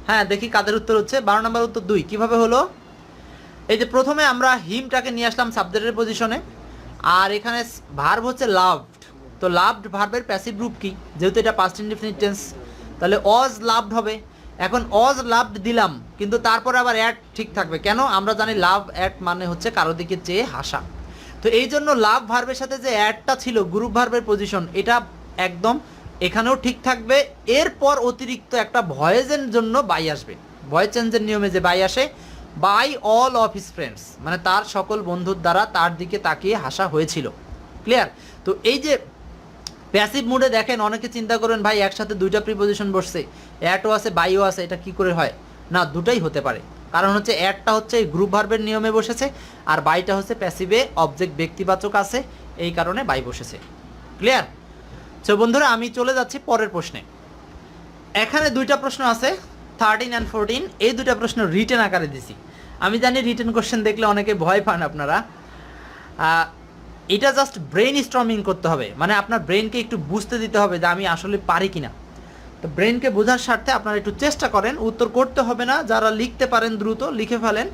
হ্যাঁ, দেখি কাদের উত্তর হচ্ছে। 12 নম্বর উত্তর 2। কিভাবে হলো? এই যে প্রথমে আমরা হিমটাকে নিয়ে আসলাম সাবজেক্টের পজিশনে, আর এখানে ভার্ব হচ্ছে লাভড। তো লাভড ভার্বের প্যাসিভ রূপ কি? যেহেতু এটা পাস্ট ইনডিফিনিট টেন্স, তাহলে অজ লাভড হবে। এখন অজ লাভড দিলাম, কিন্তু তারপরে আবার অ্যাট ঠিক থাকবে। কেন? আমরা জানি লাভ অ্যাট মানে হচ্ছে কারো দিকে চেয়ে হাসা। তো এই জন্য লাভ ভার্বের সাথে যে অ্যাডটা ছিল গ্রুপ ভার্বের পজিশন, এটা একদম এখানেও ঠিক থাকবে। এরপর অতিরিক্ত একটা ভয়েসের জন্য বাই আসবে। ভয়েস চেঞ্জের নিয়মে যে বাই আসে, by all of his friends, মানে তার সকল বন্ধুর দ্বারা তার দিকে তাকিয়ে হাসা হয়েছিল। ক্লিয়ার? তো এই যে প্যাসিভ মুডে দেখেন, অনেকে চিন্তা করবেন ভাই একসাথে দুইটা প্রিপোজিশন বসছে, অ্যাটও আছে বাইও আছে, এটা কি করে হয়? না, দুটাই হতে পারে। কারণ হচ্ছে অ্যাটটা হচ্ছে এই গ্রুপ ভার্বের নিয়মে বসেছে, আর বাইটা হচ্ছে প্যাসিভে অবজেক্ট ব্যক্তিবাচক আছে, এই কারণে বাই বসেছে। ক্লিয়ার? তো বন্ধুরা, আমি চলে যাচ্ছি পরের প্রশ্নে। এখানে দুইটা প্রশ্ন আছে, 13 and 14। এই দুইটা প্রশ্ন রিটেন আকারে দিছি। আমি জানি রিটেন কোশ্চেন দেখলে অনেকে ভয় পান আপনারা। এটা জাস্ট ব্রেন স্টর্মিং করতে হবে, মানে আপনার ব্রেনকে একটু বুঝতে দিতে হবে যে আমি আসলে পারি কিনা। তো ব্রেনকে বোঝার স্বার্থে আপনারা একটু চেষ্টা করেন। উত্তর করতে হবে না, যারা লিখতে পারেন দ্রুত লিখে ফেলেন,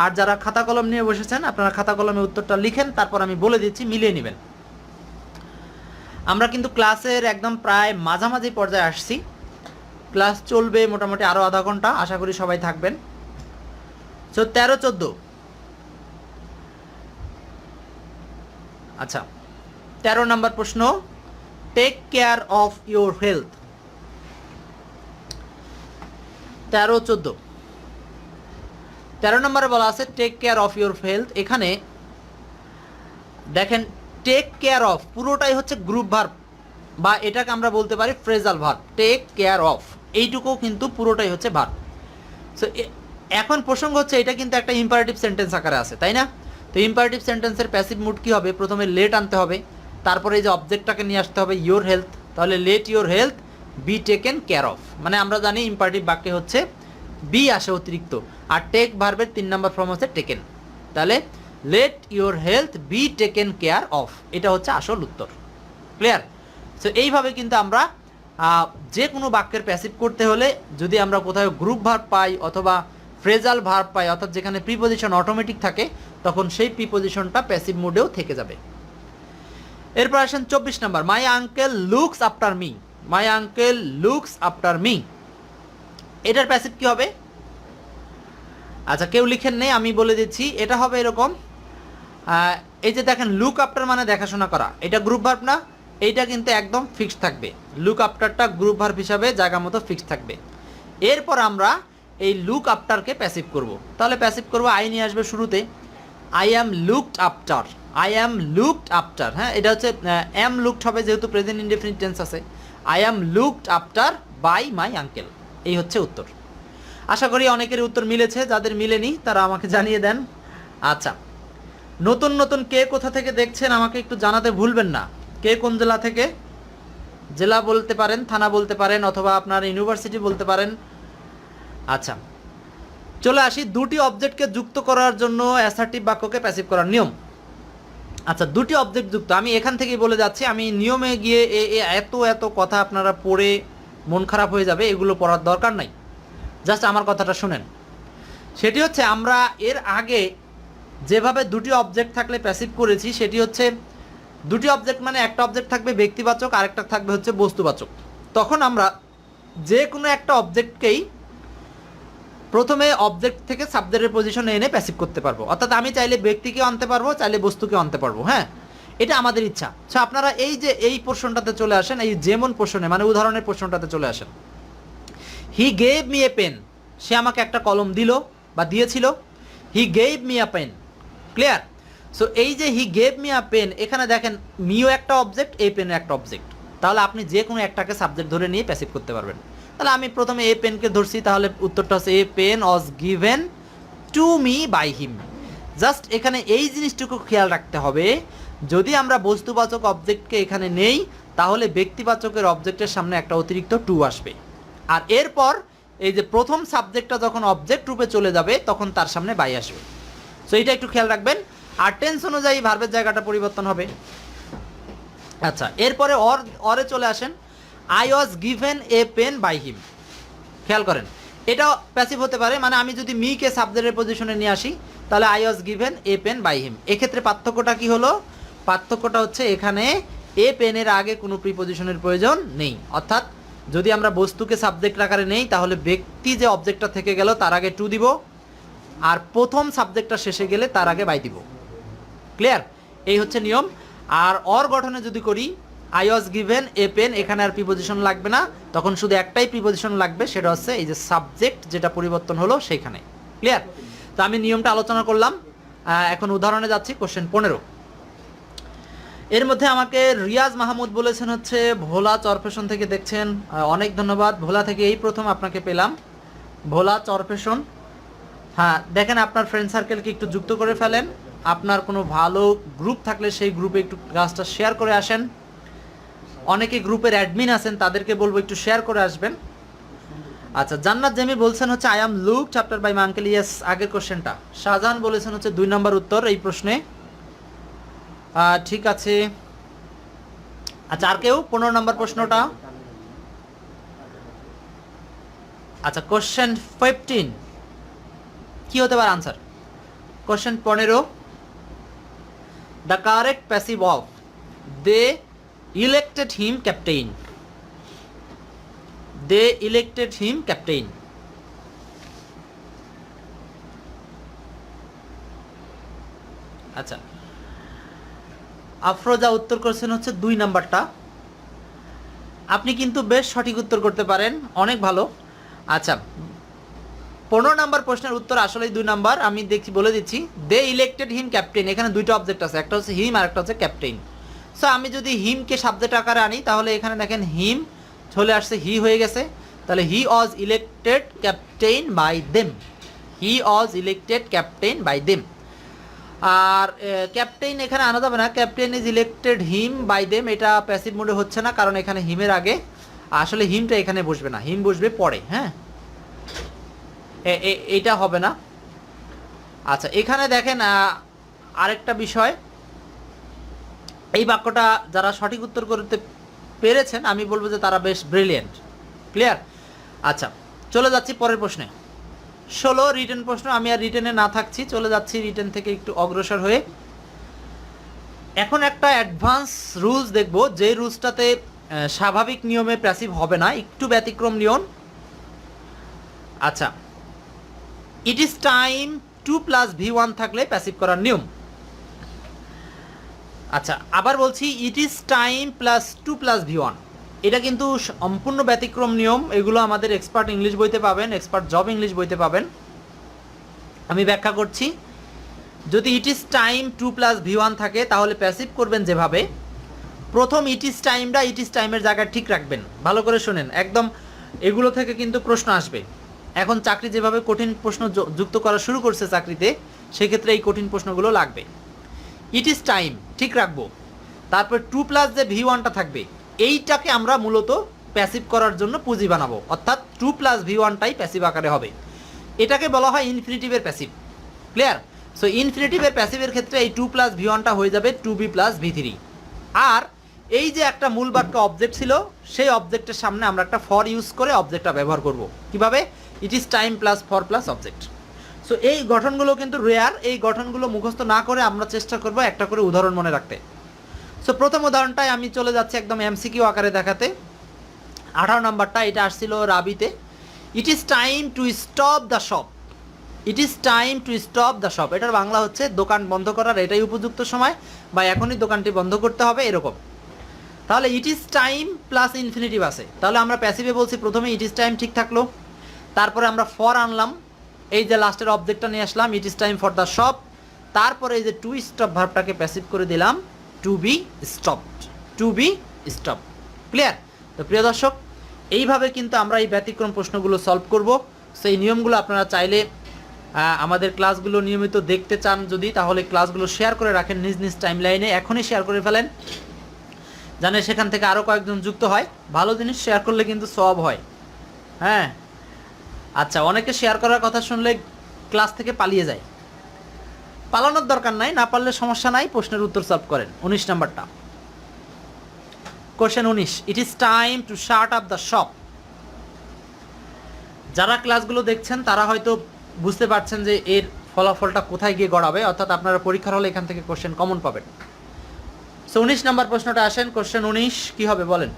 আর যারা খাতা কলম নিয়ে বসেছেন আপনারা খাতা কলমে উত্তরটা লিখেন, তারপর আমি বলে দিচ্ছি, মিলিয়ে নেবেন। আমরা কিন্তু ক্লাসের একদম প্রায় মাঝামাঝি পর্যায়ে আসছি। ক্লাস চলবে মোটামুটি আরও আধা ঘন্টা, আশা করি সবাই থাকবেন। তো 13-14। আচ্ছা, 13 নম্বর প্রশ্ন, take care of your health. 13-14। 13 নম্বরে বলা আছে take care of your health. এখানে দেখেন, টেক কেয়ার অফ পুরোটাই হচ্ছে গ্রুপ ভার্ব, বা এটাকে আমরা বলতে পারি phrasal verb. Take care of এইটুকু কিন্তু পুরোটাই হচ্ছে ভার্ব। সো এখন প্রসঙ্গ হচ্ছে, এটা কিন্তু একটা ইম্পারেটিভ সেন্টেন্স আকারে আছে, তাই না? তো ইম্পারেটিভ সেন্টেন্সের প্যাসিভ মুড কী হবে? প্রথমে লেট আনতে হবে, তারপরে এই যে অবজেক্টটাকে নিয়ে আসতে হবে ইয়োর হেলথ। তাহলে let your health be taken care of, মানে আমরা জানি ইম্পারেটিভ বাক্যে হচ্ছে বি আসে অতিরিক্ত, আর টেক ভার্বের 3 নম্বর ফর্ম হচ্ছে টেকেন। তাহলে let your health be taken care of, এটা হচ্ছে আসল উত্তর। ক্লিয়ার? সো এইভাবে কিন্তু আমরা যে কোনো বাক্যের প্যাসিভ করতে হলে, যদি আমরা কোথাও গ্রুপ ভার্ব পাই অথবা ফ্রেজাল ভার্ব পাই, অর্থাৎ যেখানে প্রিপোজিশন অটোমেটিক থাকে, তখন সেই প্রিপোজিশনটা প্যাসিভ মোডেও থেকে যাবে। এরপর আসেন 24 নম্বর, my uncle looks after me. My uncle looks after me, এটার প্যাসিভ কি হবে? আচ্ছা, কেউ লিখেন নেই, আমি বলে দিচ্ছি। এটা হবে এরকম, এই যে দেখেন, লুক আফটার মানে দেখাশোনা করা, এটা গ্রুপ ভার্ব না? এইটা কিন্তু একদম ফিক্সড থাকবে। লুক আফটারটা গ্রুপ ভার্ব হিসাবে জায়গা মতো ফিক্সড থাকবে। এরপর আমরা এই লুক আফটারকে প্যাসিভ করব। তাহলে প্যাসিভ করব, আই নিয়ে আসবে শুরুতে, I am looked after. I am looked after, হ্যাঁ, এটা হচ্ছে অ্যাম লুকড হবে, যেহেতু প্রেজেন্ট ইনডেফিনিট টেন্স আছে। I am looked after by my uncle, এই হচ্ছে উত্তর। আশা করি অনেকের উত্তর মিলেছে, যাদের মিলেনি তারা আমাকে জানিয়ে দেন। আচ্ছা, নতুন নতুন কে কোথা থেকে দেখছেন আমাকে একটু জানাতে ভুলবেন না। কে কোন জেলা থেকে? জেলা বলতে পারেন, থানা বলতে পারেন, অথবা আপনার ইউনিভার্সিটি বলতে পারেন। আচ্ছা, চলে আসি দুটি অবজেক্টকে যুক্ত করার জন্য অ্যাসার্টিভ বাক্যকে প্যাসিভ করার নিয়ম। আচ্ছা, দুটি অবজেক্ট যুক্ত, আমি এখান থেকেই বলে যাচ্ছি, আমি নিয়মে গিয়ে এত এত কথা আপনারা পড়ে মন খারাপ হয়ে যাবে, এগুলো পড়ার দরকার নাই। জাস্ট আমার কথাটা শুনেন। সেটি হচ্ছে, আমরা এর আগে যেভাবে দুটি অবজেক্ট থাকলে প্যাসিভ করেছি, সেটি হচ্ছে দুটি অবজেক্ট মানে একটা অবজেক্ট থাকবে ব্যক্তিবাচক, আরেকটা থাকবে হচ্ছে বস্তুবাচক। তখন আমরা যে কোনো একটা অবজেক্টকেই প্রথমে অবজেক্ট থেকে সাবজেক্টের পজিশনে এনে প্যাসিভ করতে পারবো। অর্থাৎ আমি চাইলে ব্যক্তিকে আনতে পারবো, চাইলে বস্তুকে আনতে পারবো। হ্যাঁ, এটা আমাদের ইচ্ছা। সো আপনারা এই যে এই পোর্শনটাতে চলে আসেন, এই যেমন পোর্শনে মানে উদাহরণের পোর্শনটাতে চলে আসেন। He gave me a pen, সে আমাকে একটা কলম দিল বা দিয়েছিল। He gave me a pen, clear? So এই যে he gave me a pen, এখানে দেখেন মিও একটা অবজেক্ট, এ পেনও একটা অবজেক্ট। তাহলে আপনি যে কোনো একটাকে সাবজেক্ট ধরে নিয়ে প্যাসিভ করতে পারবেন। তাহলে আমি প্রথমে এ পেনকে ধরছি, তাহলে উত্তরটা হচ্ছে a pen was given to me by him. Just এখানে এই জিনিসটুকু খেয়াল রাখতে হবে, যদি আমরা বস্তুবাচক অবজেক্টকে এখানে নেই, তাহলে ব্যক্তিবাচকের অবজেক্টের সামনে একটা অতিরিক্ত টু আসবে। আর এরপর এই যে প্রথম সাবজেক্টটা যখন অবজেক্ট রূপে চলে যাবে, তখন তার সামনে বাই আসবে। সো এটা একটু খেয়াল রাখবেন। আর টেন্স অনুযায়ী ভার্বের জায়গাটা পরিবর্তন হবে। আচ্ছা, এরপরে অরে চলে আসেন। I was given a pen by him, খেয়াল করেন, এটাও প্যাসিভ হতে পারে। মানে আমি যদি মিকে সাবজেক্টের পজিশনে নিয়ে আসি, তাহলে I was given a pen by him. এক্ষেত্রে পার্থক্যটা কি হলো? পার্থক্যটা হচ্ছে এখানে এ পেনের আগে কোনো প্রিপজিশনের প্রয়োজন নেই। অর্থাৎ যদি আমরা বস্তুকে সাবজেক্ট আকারে নেই, তাহলে ব্যক্তি যে অবজেক্টটা থেকে গেল তার আগে টু দিব, আর প্রথম সাবজেক্টটা শেষে গেলে তার আগে বাই দিব। ক্লিয়ার? এই হচ্ছে নিয়ম। আর অর গঠনে যদি করি, I was given a pen, এখানে আর প্রিপজিশন লাগবে না, তখন শুধু একটাই প্রিপজিশন লাগবে, সেটা হচ্ছে এই যে সাবজেক্ট যেটা পরিবর্তন হলো সেইখানে। ক্লিয়ার? তো আমি নিয়মটা আলোচনা করলাম। এখন উদাহরণে যাচ্ছি। কোশ্চেন 15। এর মধ্যে আমাকে রিয়াজ মাহমুদ বলেছেন হচ্ছে ভোলা চরফেশন থেকে দেখছেন। অনেক ধন্যবাদ। ভোলা থেকে এই প্রথম আপনাকে পেলাম, ভোলা চরফেশন। হ্যাঁ, দেখেন আপনার ফ্রেন্ড সার্কেলকে একটু যুক্ত করে ফেলেন। আপনার কোনো ভালো গ্রুপ থাকলে সেই গ্রুপে একটু কাজটা শেয়ার করে আসেন। অনেকে গ্রুপের অ্যাডমিন আছেন, তাদেরকে বলবো একটু শেয়ার করে আসবেন। আচ্ছা, জান্নাত জেমি বলছেন হচ্ছে I am look chapter by my uncle. Yes, আগের কোশ্চেনটা। শাহজাহান বলেছেন হচ্ছে 2 নম্বর উত্তর এই প্রশ্নে। ঠিক আছে। আচ্ছা, আর কেউ 15 নম্বর প্রশ্নটা? আচ্ছা, কোশ্চেন 15 কি হতে পারে answer? Question 15, the correct passive of they elected him captain. They elected him captain. আচ্ছা, আফরোজা উত্তর করছেন হচ্ছে 2 নাম্বারটা। আপনি কিন্তু বেশ সঠিক উত্তর করতে পারেন, অনেক ভালো। আচ্ছা, 15 নাম্বার প্রশ্নের উত্তর আসলেই 2 নাম্বার। আমি বলে দিচ্ছি, দে ইলেক্টেড হিম ক্যাপ্টেইন, এখানে দুইটা অবজেক্ট আছে, একটা হচ্ছে হিম আর একটা হচ্ছে ক্যাপ্টেইন। সো আমি যদি হিমকে সাবজেক্ট আকারে আনি, তাহলে এখানে দেখেন হিম চলে আসছে, হি হয়ে গেছে। তাহলে he was elected captain by them. He was elected captain by them. আর ক্যাপ্টেইন এখানে আনা যাবে না, captain is elected him by them, এটা প্যাসিভ মোডে হচ্ছে না, কারণ এখানে হিমের আগে আসলে হিমটা এখানে বসবে না, হিম বসবে পরে। হ্যাঁ, এটা হবে না। আচ্ছা, এখানে দেখেন আরেকটা বিষয়, এই বাক্যটা যারা সঠিক উত্তর করতে পেরেছেন, আমি বলবো যে তারা বেশ ব্রিলিয়েন্ট। ক্লিয়ার? আচ্ছা, চলে যাচ্ছি পরের প্রশ্নে। 16 রিটেন প্রশ্ন। আমি আর রিটেনে না থাকছি, চলে যাচ্ছি রিটেন থেকে একটু অগ্রসর হয়ে। এখন একটা অ্যাডভান্স রুলস দেখব, যে রুলসটাতে স্বাভাবিক নিয়মে প্যাসিভ হবে না, একটু ব্যতিক্রম নিয়ম। আচ্ছা, ইট ইজ টাইম 2 + V1 থাকলে প্যাসিভ করার নিয়ম। আচ্ছা, আবার বলছি, ইট ইজ টাইম +2 + V1, এটা কিন্তু সম্পূর্ণ ব্যতিক্রম নিয়ম। এগুলো আমাদের এক্সপার্ট ইংলিশ বইতে পাবেন, এক্সপার্ট জব ইংলিশ বইতে পাবেন। আমি ব্যাখ্যা করছি। যদি ইট ইজ টাইম 2 + V1 থাকে, তাহলে প্যাসিভ করবেন যেভাবে, প্রথম ইট ইজ টাইমটা ইট ইজ টাইমের জায়গায় ঠিক রাখবেন। ভালো করে শোনেন একদম, এগুলো থেকে কিন্তু প্রশ্ন আসবে। এখন চাকরি যেভাবে কঠিন প্রশ্ন যুক্ত করা শুরু করছে চাকরিতে, সেক্ষেত্রে এই কঠিন প্রশ্নগুলো লাগবে। ইট ইজ টাইম ঠিক রাখবো। তারপর টু প্লাস যে V1টা থাকবে, এইটাকে আমরা মূলত প্যাসিভ করার জন্য পুঁজি বানাবো, অর্থাৎ টু প্লাস V1টাই প্যাসিভ আকারে হবে। এটাকে বলা হয় ইনফিনিটিভের প্যাসিভ। ক্লিয়ার? সো ইনফিনিটিভের প্যাসিভের ক্ষেত্রে এই টু প্লাস V1টা হয়ে যাবে টু বি প্লাস V3। আর এই যে একটা মূল বাক্য অবজেক্ট ছিল, সেই অবজেক্টের সামনে আমরা একটা ফর ইউজ করে অবজেক্টটা ব্যবহার করব। কিভাবে? ইট is time plus for plus object. So এই গঠনগুলো কিন্তু রেয়ার, এই গঠনগুলো মুখস্থ না করে আমরা চেষ্টা করব একটা করে উদাহরণ মনে রাখতে। সো প্রথম উদাহরণটাই আমি চলে যাচ্ছি একদম MCQ আকারে দেখাতে। 18 নম্বরটা, এটা আসছিল রাবিতে। It is time to stop the shop. It is time to stop the shop, এটার বাংলা হচ্ছে দোকান বন্ধ করার এটাই উপযুক্ত সময়, বা এখনই দোকানটি বন্ধ করতে হবে, এরকম। তাহলে ইট ইজ টাইম প্লাস ইনফিনিটিভ আছে, তাহলে আমরা প্যাসিভে বলছি প্রথমে ইট ইজ টাইম ঠিক থাকলো, তারপরে আমরা ফর আনলাম, এই যে লাস্টের অবজেক্টটা নিয়ে আসলাম it is time for the shop, তারপরে এই যে টু স্টপ ভার্বটাকে প্যাসিভ করে দিলাম to be stopped. To be stop. Clear? তো প্রিয় দর্শক, এইভাবে কিন্তু আমরা এই ব্যতিক্রম প্রশ্নগুলো সলভ করব। সেই নিয়মগুলো আপনারা চাইলে আমাদের ক্লাসগুলো নিয়মিত দেখতে চান যদি, তাহলে ক্লাসগুলো শেয়ার করে রাখেন নিজ নিজ টাইম লাইনে, এখনই শেয়ার করে ফেলেন, জানে সেখান থেকে আরও কয়েকজন যুক্ত হয়। ভালো জিনিস শেয়ার করলে কিন্তু সব হয়। হ্যাঁ, আচ্ছা, অনেকে শেয়ার করার কথা শুনলে ক্লাস থেকে পালিয়ে যায়। পালানোর দরকার নাই, না পারলে সমস্যা নাই, প্রশ্নের উত্তর সলভ করেন। 19 নাম্বারটা, question 19, it is time two shut up the shop. যারা ক্লাসগুলো দেখছেন তারা হয়তো বুঝতে পারছেন যে এর ফলাফলটা কোথায় গিয়ে গড়াবে, অর্থাৎ আপনারা পরীক্ষার হলে এখান থেকে কোশ্চেন কমন পাবেন। সো 19 নাম্বার প্রশ্নটা আসেন। কোশ্চেন 19 কি হবে বলেন?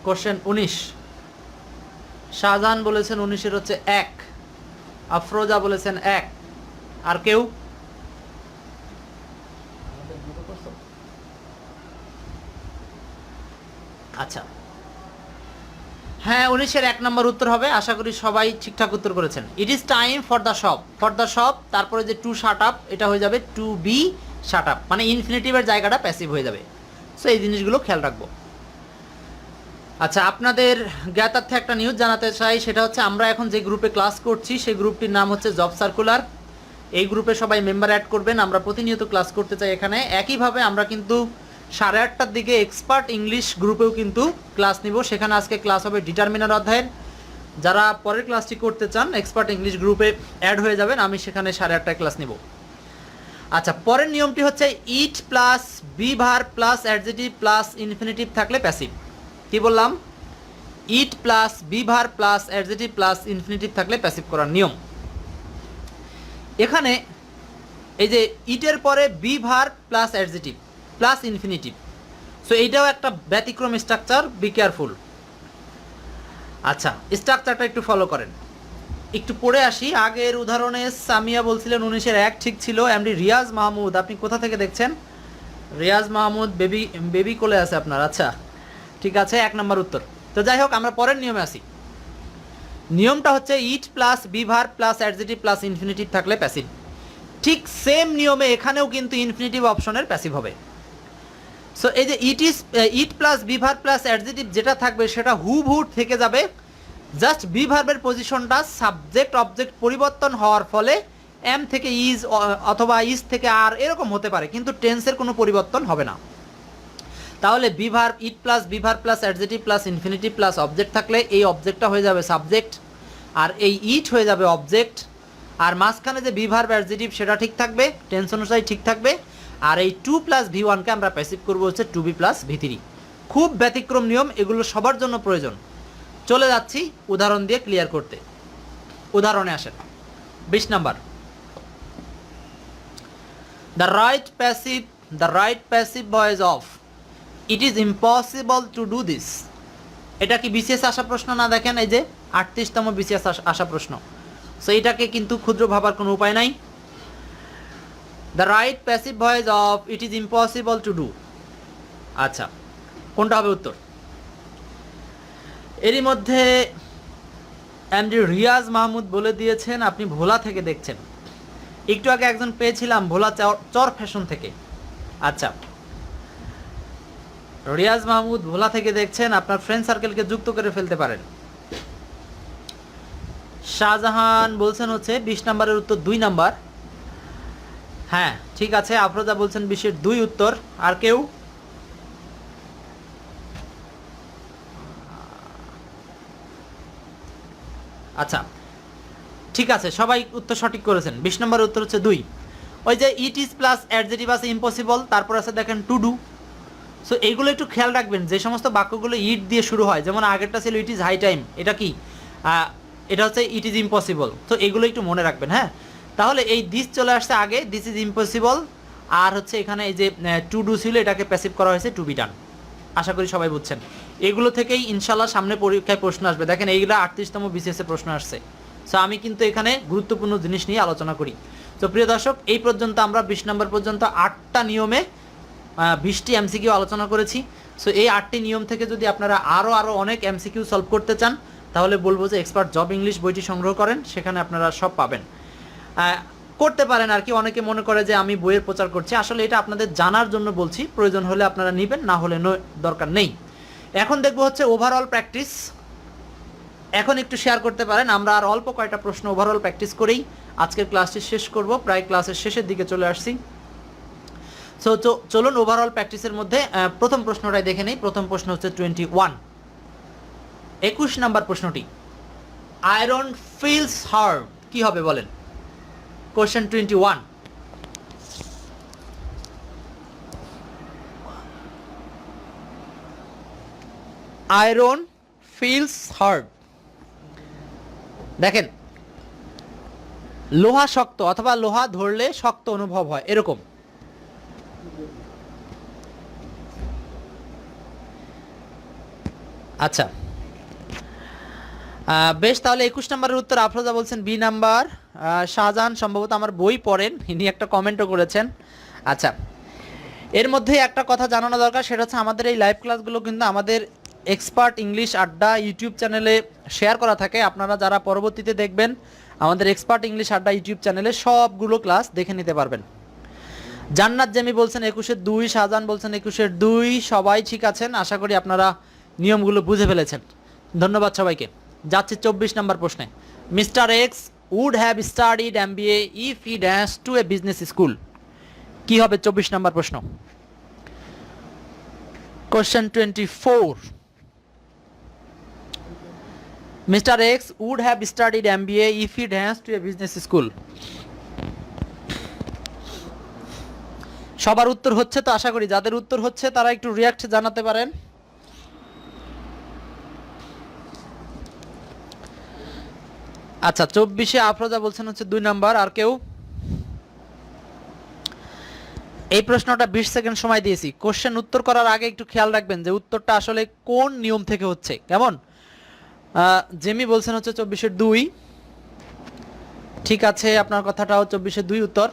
কোশ্চেন 19, শাহজাহান বলেছেন 19-এর হচ্ছে 1, আফরোজা বলেছেন 1, আর কেউ? আচ্ছা, হ্যাঁ, 19-এর 1 নম্বর উত্তর হবে। আশা করি সবাই ঠিকঠাক উত্তর করেছেন। ইট is time for the shop. For the shop, তারপরে যে টু শাট আপ, এটা হয়ে যাবে টু বি শাট আপ, মানে ইনফিনিটিভের জায়গাটা প্যাসিভ হয়ে যাবে। সো এই জিনিসগুলো খেয়াল রাখবো। আচ্ছা, আপনাদের জ্ঞাতার্থে একটা নিউজ জানাতে চাই, সেটা হচ্ছে আমরা এখন যে গ্রুপে ক্লাস করছি সেই গ্রুপটির নাম হচ্ছে জব সার্কুলার। এই গ্রুপে সবাই মেম্বার অ্যাড করবেন। আমরা প্রতিনিয়ত ক্লাস করতে চাই এখানে। একইভাবে আমরা কিন্তু 8:30টার দিকে এক্সপার্ট ইংলিশ গ্রুপেও কিন্তু ক্লাস নিব। সেখানে আজকে ক্লাস হবে ডিটারমিনার অধ্যায়ের। যারা পরের ক্লাসটি করতে চান এক্সপার্ট ইংলিশ গ্রুপে অ্যাড হয়ে যাবেন, আমি সেখানে 8:30টায় ক্লাস নিব। আচ্ছা, পরের নিয়মটি হচ্ছে it plus be verb plus adjective plus infinitive থাকলে প্যাসিভ। কি বললাম? It plus be verb plus adjective plus infinitive থাকলে প্যাসিভ করার নিয়ম। এখানে এই যে ইটের পরে be verb plus adjective plus infinitive, so এইটাও একটা ব্যতিক্রম স্ট্রাকচার, বি কেয়ারফুল। আচ্ছা, স্ট্রাকচারটা একটু ফলো করেন। একটু পড়ে আসি। আগের উদাহরণে সামিয়া বলছিলেন 19-এর 1 ঠিক ছিল। এমডি রিয়াজ মাহমুদ, আপনি কোথা থেকে দেখছেন? রিয়াজ মাহমুদ বেবি কোলে আছে আপনার। আচ্ছা, ঠিক আছে, 1 নম্বর উত্তর। তো যাই হোক, আমরা পরের নিয়মে আসি। নিয়মটা হচ্ছে it plus be verb plus adjective plus infinitive থাকলে প্যাসিভ। ঠিক সেম নিয়মে এখানেও কিন্তু ইনফিনিটিভ অপশনের প্যাসিভ হবে। সো এই যে it plus be verb plus adjective যেটা থাকবে সেটা হুবহু থেকে যাবে, জাস্ট বি ভার্বের পজিশনটা সাবজেক্ট অবজেক্ট পরিবর্তন হওয়ার ফলে এম থেকে ইজ অথবা ইজ থেকে আর এরকম হতে পারে, কিন্তু টেন্সের কোনো পরিবর্তন হবে না। তাহলে be verb it plus be verb plus adjective plus infinitive plus object থাকলে এই অবজেক্টটা হয়ে যাবে সাবজেক্ট, আর এই ইট হয়ে যাবে অবজেক্ট, আর মাঝখানে যে বি ভার্ব অ্যাডজেক্টিভ সেটা ঠিক থাকবে, টেন্স অনুযায়ী ঠিক থাকবে, আর এই 2 + V1কে আমরা প্যাসিভ করবো হচ্ছে 2B + V3। খুব ব্যতিক্রম নিয়ম, এগুলো সবার জন্য প্রয়োজন। চলে যাচ্ছি উদাহরণ দিয়ে ক্লিয়ার করতে। উদাহরণে আসেন। 20 number, the right passive voice of it is impossible to do this. এটা কি বিসিএস আসা প্রশ্ন না? দেখেন এই যে 38তম বিসিএস আসা প্রশ্ন। সো এটাকে কিন্তু ক্ষুদ্র ভাবার কোনো উপায় নাই। The right passive voice of it is impossible to do. আচ্ছা, কোনটা হবে উত্তর? এরই মধ্যে এমডি রিয়াজ মাহমুদ বলে দিয়েছেন আপনি ভোলা থেকে দেখছেন। একটু আগে একজন পেয়েছিলাম ভোলা চর ফ্যাশন থেকে। আচ্ছা, রিয়াজ মাহমুদ ভোলা থেকে দেখছেন, আপনার ফ্রেন্ড সার্কেলকে যুক্ত করে ফেলতে পারেন। শাহজাহান বলছেন হচ্ছে 20 নম্বরের উত্তর 2 নাম্বার। হ্যাঁ ঠিক আছে, আফরোজা বলছেন 20-এর 2 উত্তর। আর কেউ? আচ্ছা ঠিক আছে, সবাই উত্তর সঠিক করেছেন। 20 নম্বরের উত্তর হচ্ছে 2। ওই যে ইট ইজ প্লাস অ্যাডজেক্টিভ আছে ইম্পসিবল, তারপর আছে দেখেন টু ডু। সো এইগুলো একটু খেয়াল রাখবেন, যে সমস্ত বাক্যগুলো ইট দিয়ে শুরু হয়, যেমন আগেরটা ছিল ইট ইজ হাই টাইম, এটা কি এটা হচ্ছে ইট ইজ ইম্পসিবল। তো এগুলো একটু মনে রাখবেন। হ্যাঁ, তাহলে এই দিস চলে আসছে আগে, দিস ইজ ইম্পসিবল, আর হচ্ছে এখানে এই যে টু ডু ছিল এটাকে প্যাসিভ করা হয়েছে টু বি ডান। আশা করি সবাই বুঝছেন। এগুলো থেকেই ইনশাল্লাহ সামনে পরীক্ষায় প্রশ্ন আসবে। দেখেন এইগুলো 38তম বিসিএস এ প্রশ্ন আসছে। সো আমি কিন্তু এখানে গুরুত্বপূর্ণ জিনিস নিয়ে আলোচনা করি। তো প্রিয় দর্শক, এই পর্যন্ত আমরা 20 নম্বর পর্যন্ত 8টা নিয়মে 20টি এমসিকিউ আলোচনা করেছি। সো এই 8টি নিয়ম থেকে যদি আপনারা আরও অনেক এমসিকিউ সলভ করতে চান, তাহলে বলবো যে এক্সপার্ট জব ইংলিশ বইটি সংগ্রহ করেন, সেখানে আপনারা সব পাবেন। করতে পারেন আর কি। অনেকে মনে করে যে আমি বইয়ের প্রচার করছি, আসলে এটা আপনাদের জানার জন্য বলছি। প্রয়োজন হলে আপনারা নেবেন, না হলে দরকার নেই। এখন দেখবো হচ্ছে ওভারঅল প্র্যাকটিস। এখন একটু শেয়ার করতে পারেন। আমরা আর অল্প কয়টা প্রশ্ন ওভারঅল প্র্যাকটিস করেই আজকের ক্লাসটি শেষ করব। প্রায় ক্লাসের শেষের দিকে চলে আসছি। সো চলুন ওভারঅল প্র্যাকটিসের মধ্যে প্রথম প্রশ্নটাই দেখে নেই। প্রথম প্রশ্ন হচ্ছে 21, 21 নাম্বার প্রশ্নটি, আয়রন ফিলস হার্ড, কি হবে বলেন? Question 21, iron feels hard. দেখেন, লোহা শক্ত অথবা লোহা ধরলে শক্ত অনুভব হয়, এরকম। আচ্ছা বেশ, তাহলে 21 নম্বরের উত্তর আফরোজা বলছেন বি নাম্বার। শাহজাহান সম্ভবত আমার বই পড়েন, ইনি একটা কমেন্টও করেছেন। আচ্ছা, এর মধ্যে একটা কথা জানানো দরকার, সেটা হচ্ছে আমাদের এই লাইভ ক্লাসগুলো কিন্তু আমাদের এক্সপার্ট ইংলিশ আড্ডা ইউটিউব চ্যানেলে শেয়ার করা থাকে। আপনারা যারা পরবর্তীতে দেখবেন আমাদের এক্সপার্ট ইংলিশ আড্ডা ইউটিউব চ্যানেলে সবগুলো ক্লাস দেখে নিতে পারবেন। জান্নাত জেমি বলছেন 21-এর 2, শাহজাহান বলছেন 21-এর 2। সবাই ঠিক আছেন, আশা করি আপনারা নিয়মগুলো বুঝে ফেলেছেন। ধন্যবাদ সবাইকে। যাচ্ছি 24 নম্বর প্রশ্নে। Mister X would have studied MBA if he dash to a business school, কি হবে 24 নম্বর প্রশ্ন? Question 24, Mister X would have studied MBA if he dash to a business school. সবার উত্তর হচ্ছে তো? আশা করি যাদের উত্তর হচ্ছে তারা একটু রিয়াক্ট জানাতে পারেন। আচ্ছা, 24-এ আফরোজা বলছেন হচ্ছে 2 নাম্বার। আর কেউ? এই প্রশ্নটা 20 সেকেন্ড সময় দিয়েছি। কোশ্চেন উত্তর করার আগে একটু খেয়াল রাখবেন যে উত্তরটা আসলে কোন নিয়ম থেকে হচ্ছে। কেমন? জেমি বলছেন হচ্ছে 24-এর 2। ঠিক আছে, আপনার কথাটাও 24-এর 2 উত্তর।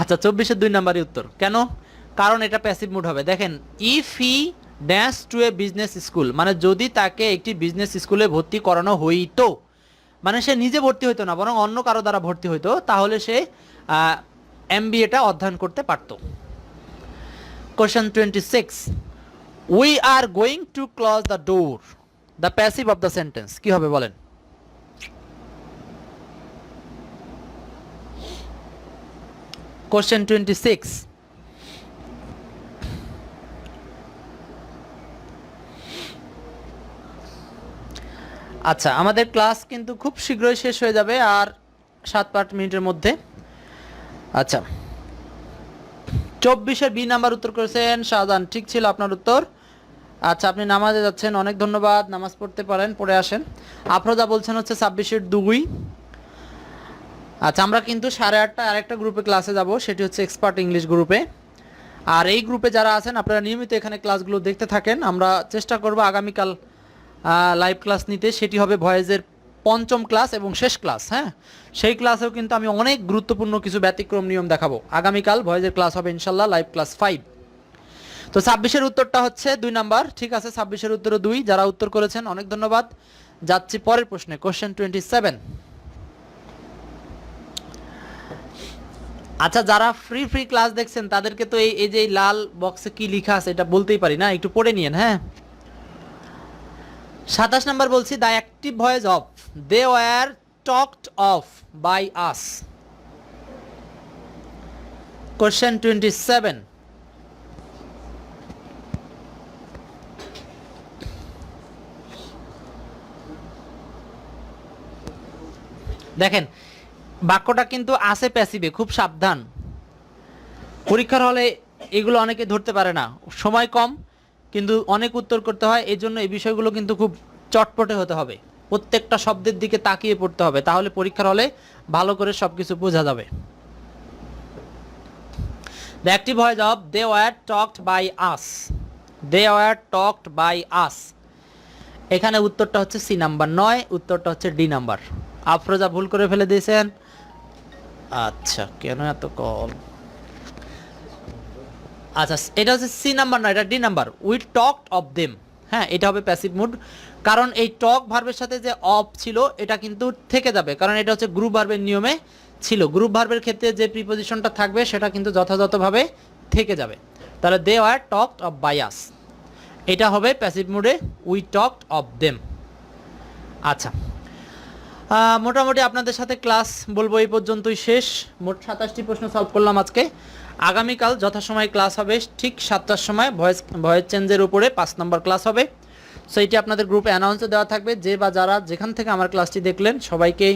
আচ্ছা, 24-এর 2 নাম্বারই উত্তর। কেন? কারণ এটা প্যাসিভ মুড হবে। দেখেন, if he dash to a business school, মানে যদি তাকে একটি বিজনেস স্কুলে ভর্তি করানো হইতো, মানে সে নিজে ভর্তি হইতো না, বরং অন্য কারো দ্বারা ভর্তি হইতো, তাহলে সে এমবিএটা অধ্যয়ন করতে পারত। Question 26, we are going to close the door, the passive of the sentence, কি হবে বলেন? কোশ্চেন 26, আচ্ছা আমাদের ক্লাস কিন্তু খুব শীঘ্রই শেষ হয়ে যাবে, আর 7-8 মিনিটের মধ্যে। আচ্ছা, 24-এর বি নাম্বার উত্তর করেছেন শাহজাহান। ঠিক ছিল আপনার উত্তর। আচ্ছা, আপনি নামাজে যাচ্ছেন, অনেক ধন্যবাদ। নামাজ পড়তে পারেন, পড়ে আসেন। আফরোজা বলছেন হচ্ছে 26-এর 2। আচ্ছা, আমরা কিন্তু 8:30টায় আরেকটা গ্রুপে ক্লাসে যাব, সেটি হচ্ছে এক্সপার্ট ইংলিশ গ্রুপে। আর এই গ্রুপে যারা আছেন আপনারা নিয়মিত এখানে ক্লাসগুলো দেখতে থাকেন। আমরা চেষ্টা করব আগামীকাল লাইভ ক্লাস নিতে, সেটি হবে ভয়েসের 5ম ক্লাস এবং শেষ ক্লাস। হ্যাঁ, সেই ক্লাসেও কিন্তু আমি অনেক গুরুত্বপূর্ণ কিছু ব্যতিক্রম নিয়ম দেখাবো। আগামীকাল ভয়েসের ক্লাস হবে ইনশাল্লাহ, লাইভ ক্লাস 5। তো 26-এর উত্তরটা হচ্ছে 2 নাম্বার। ঠিক আছে, 26-এর উত্তরও 2। যারা উত্তর করেছেন অনেক ধন্যবাদ। যাচ্ছি পরের প্রশ্নে, কোশ্চেন 27। আচ্ছা, যারা ফ্রি ক্লাস দেখছেন তাদেরকে তো এই যে লাল বক্সে কি লেখা আছে এটা বলতেই পারি না, একটু পড়ে নিয়েন। হ্যাঁ, 27 নাম্বার বলছি, the active voice of, they were talked of by us. Question 27, দেখেন বাক্যটা কিন্তু আছে প্যাসিভে, খুব সাবধান। পরীক্ষার হলে এগুলো অনেকে ধরতে পারে না, সময় কম কিন্তু অনেক উত্তর করতে হয়, এই জন্য এই বিষয়গুলো কিন্তু খুব চটপটে হতে হবে, প্রত্যেকটা শব্দের দিকে তাকিয়ে পড়তে হবে, তাহলে পরীক্ষার হলে ভালো করে সবকিছু বোঝা যাবে। The active voice of they were talked by us. They were talked by us. এখানে উত্তরটা হচ্ছে সি নাম্বার নয়, উত্তরটা হচ্ছে ডি নাম্বার। আফরোজা ভুল করে ফেলে দিয়েছেন। আচ্ছা কেন এত কল? আচ্ছা এটা হচ্ছে সি নাম্বার নয়, এটা D number. We talked of them. হ্যাঁ এটা হবে প্যাসিভ মুড, কারণ এই টক ভার্বের সাথে যে অফ ছিল এটা কিন্তু থেকে যাবে, কারণ এটা হচ্ছে গ্রুপ ভার্বের নিয়মে ছিল। গ্রুপ ভার্বের ক্ষেত্রে যে প্রিপোজিশনটা থাকবে সেটা কিন্তু যথাযথভাবে থেকে যাবে। তাহলে দে আর টকড অফ বাই আস, এটা হবে প্যাসিভ মুডে উই টকড অফ দেম। আচ্ছা মোটামুটি আপনাদের সাথে ক্লাস বলবো এই পর্যন্তই শেষ। মোট 27টি প্রশ্ন সলভ করলাম আজকে। আগামীকাল যথাসময়ে ক্লাস হবে ঠিক 7টার সময়, ভয়েস চেঞ্জের উপরে 5 নম্বর ক্লাস হবে। সো এটি আপনাদের গ্রুপে অ্যানাউন্সে দেওয়া থাকবে, যে বা যারা যেখান থেকে আমার ক্লাসটি দেখলেন সবাইকে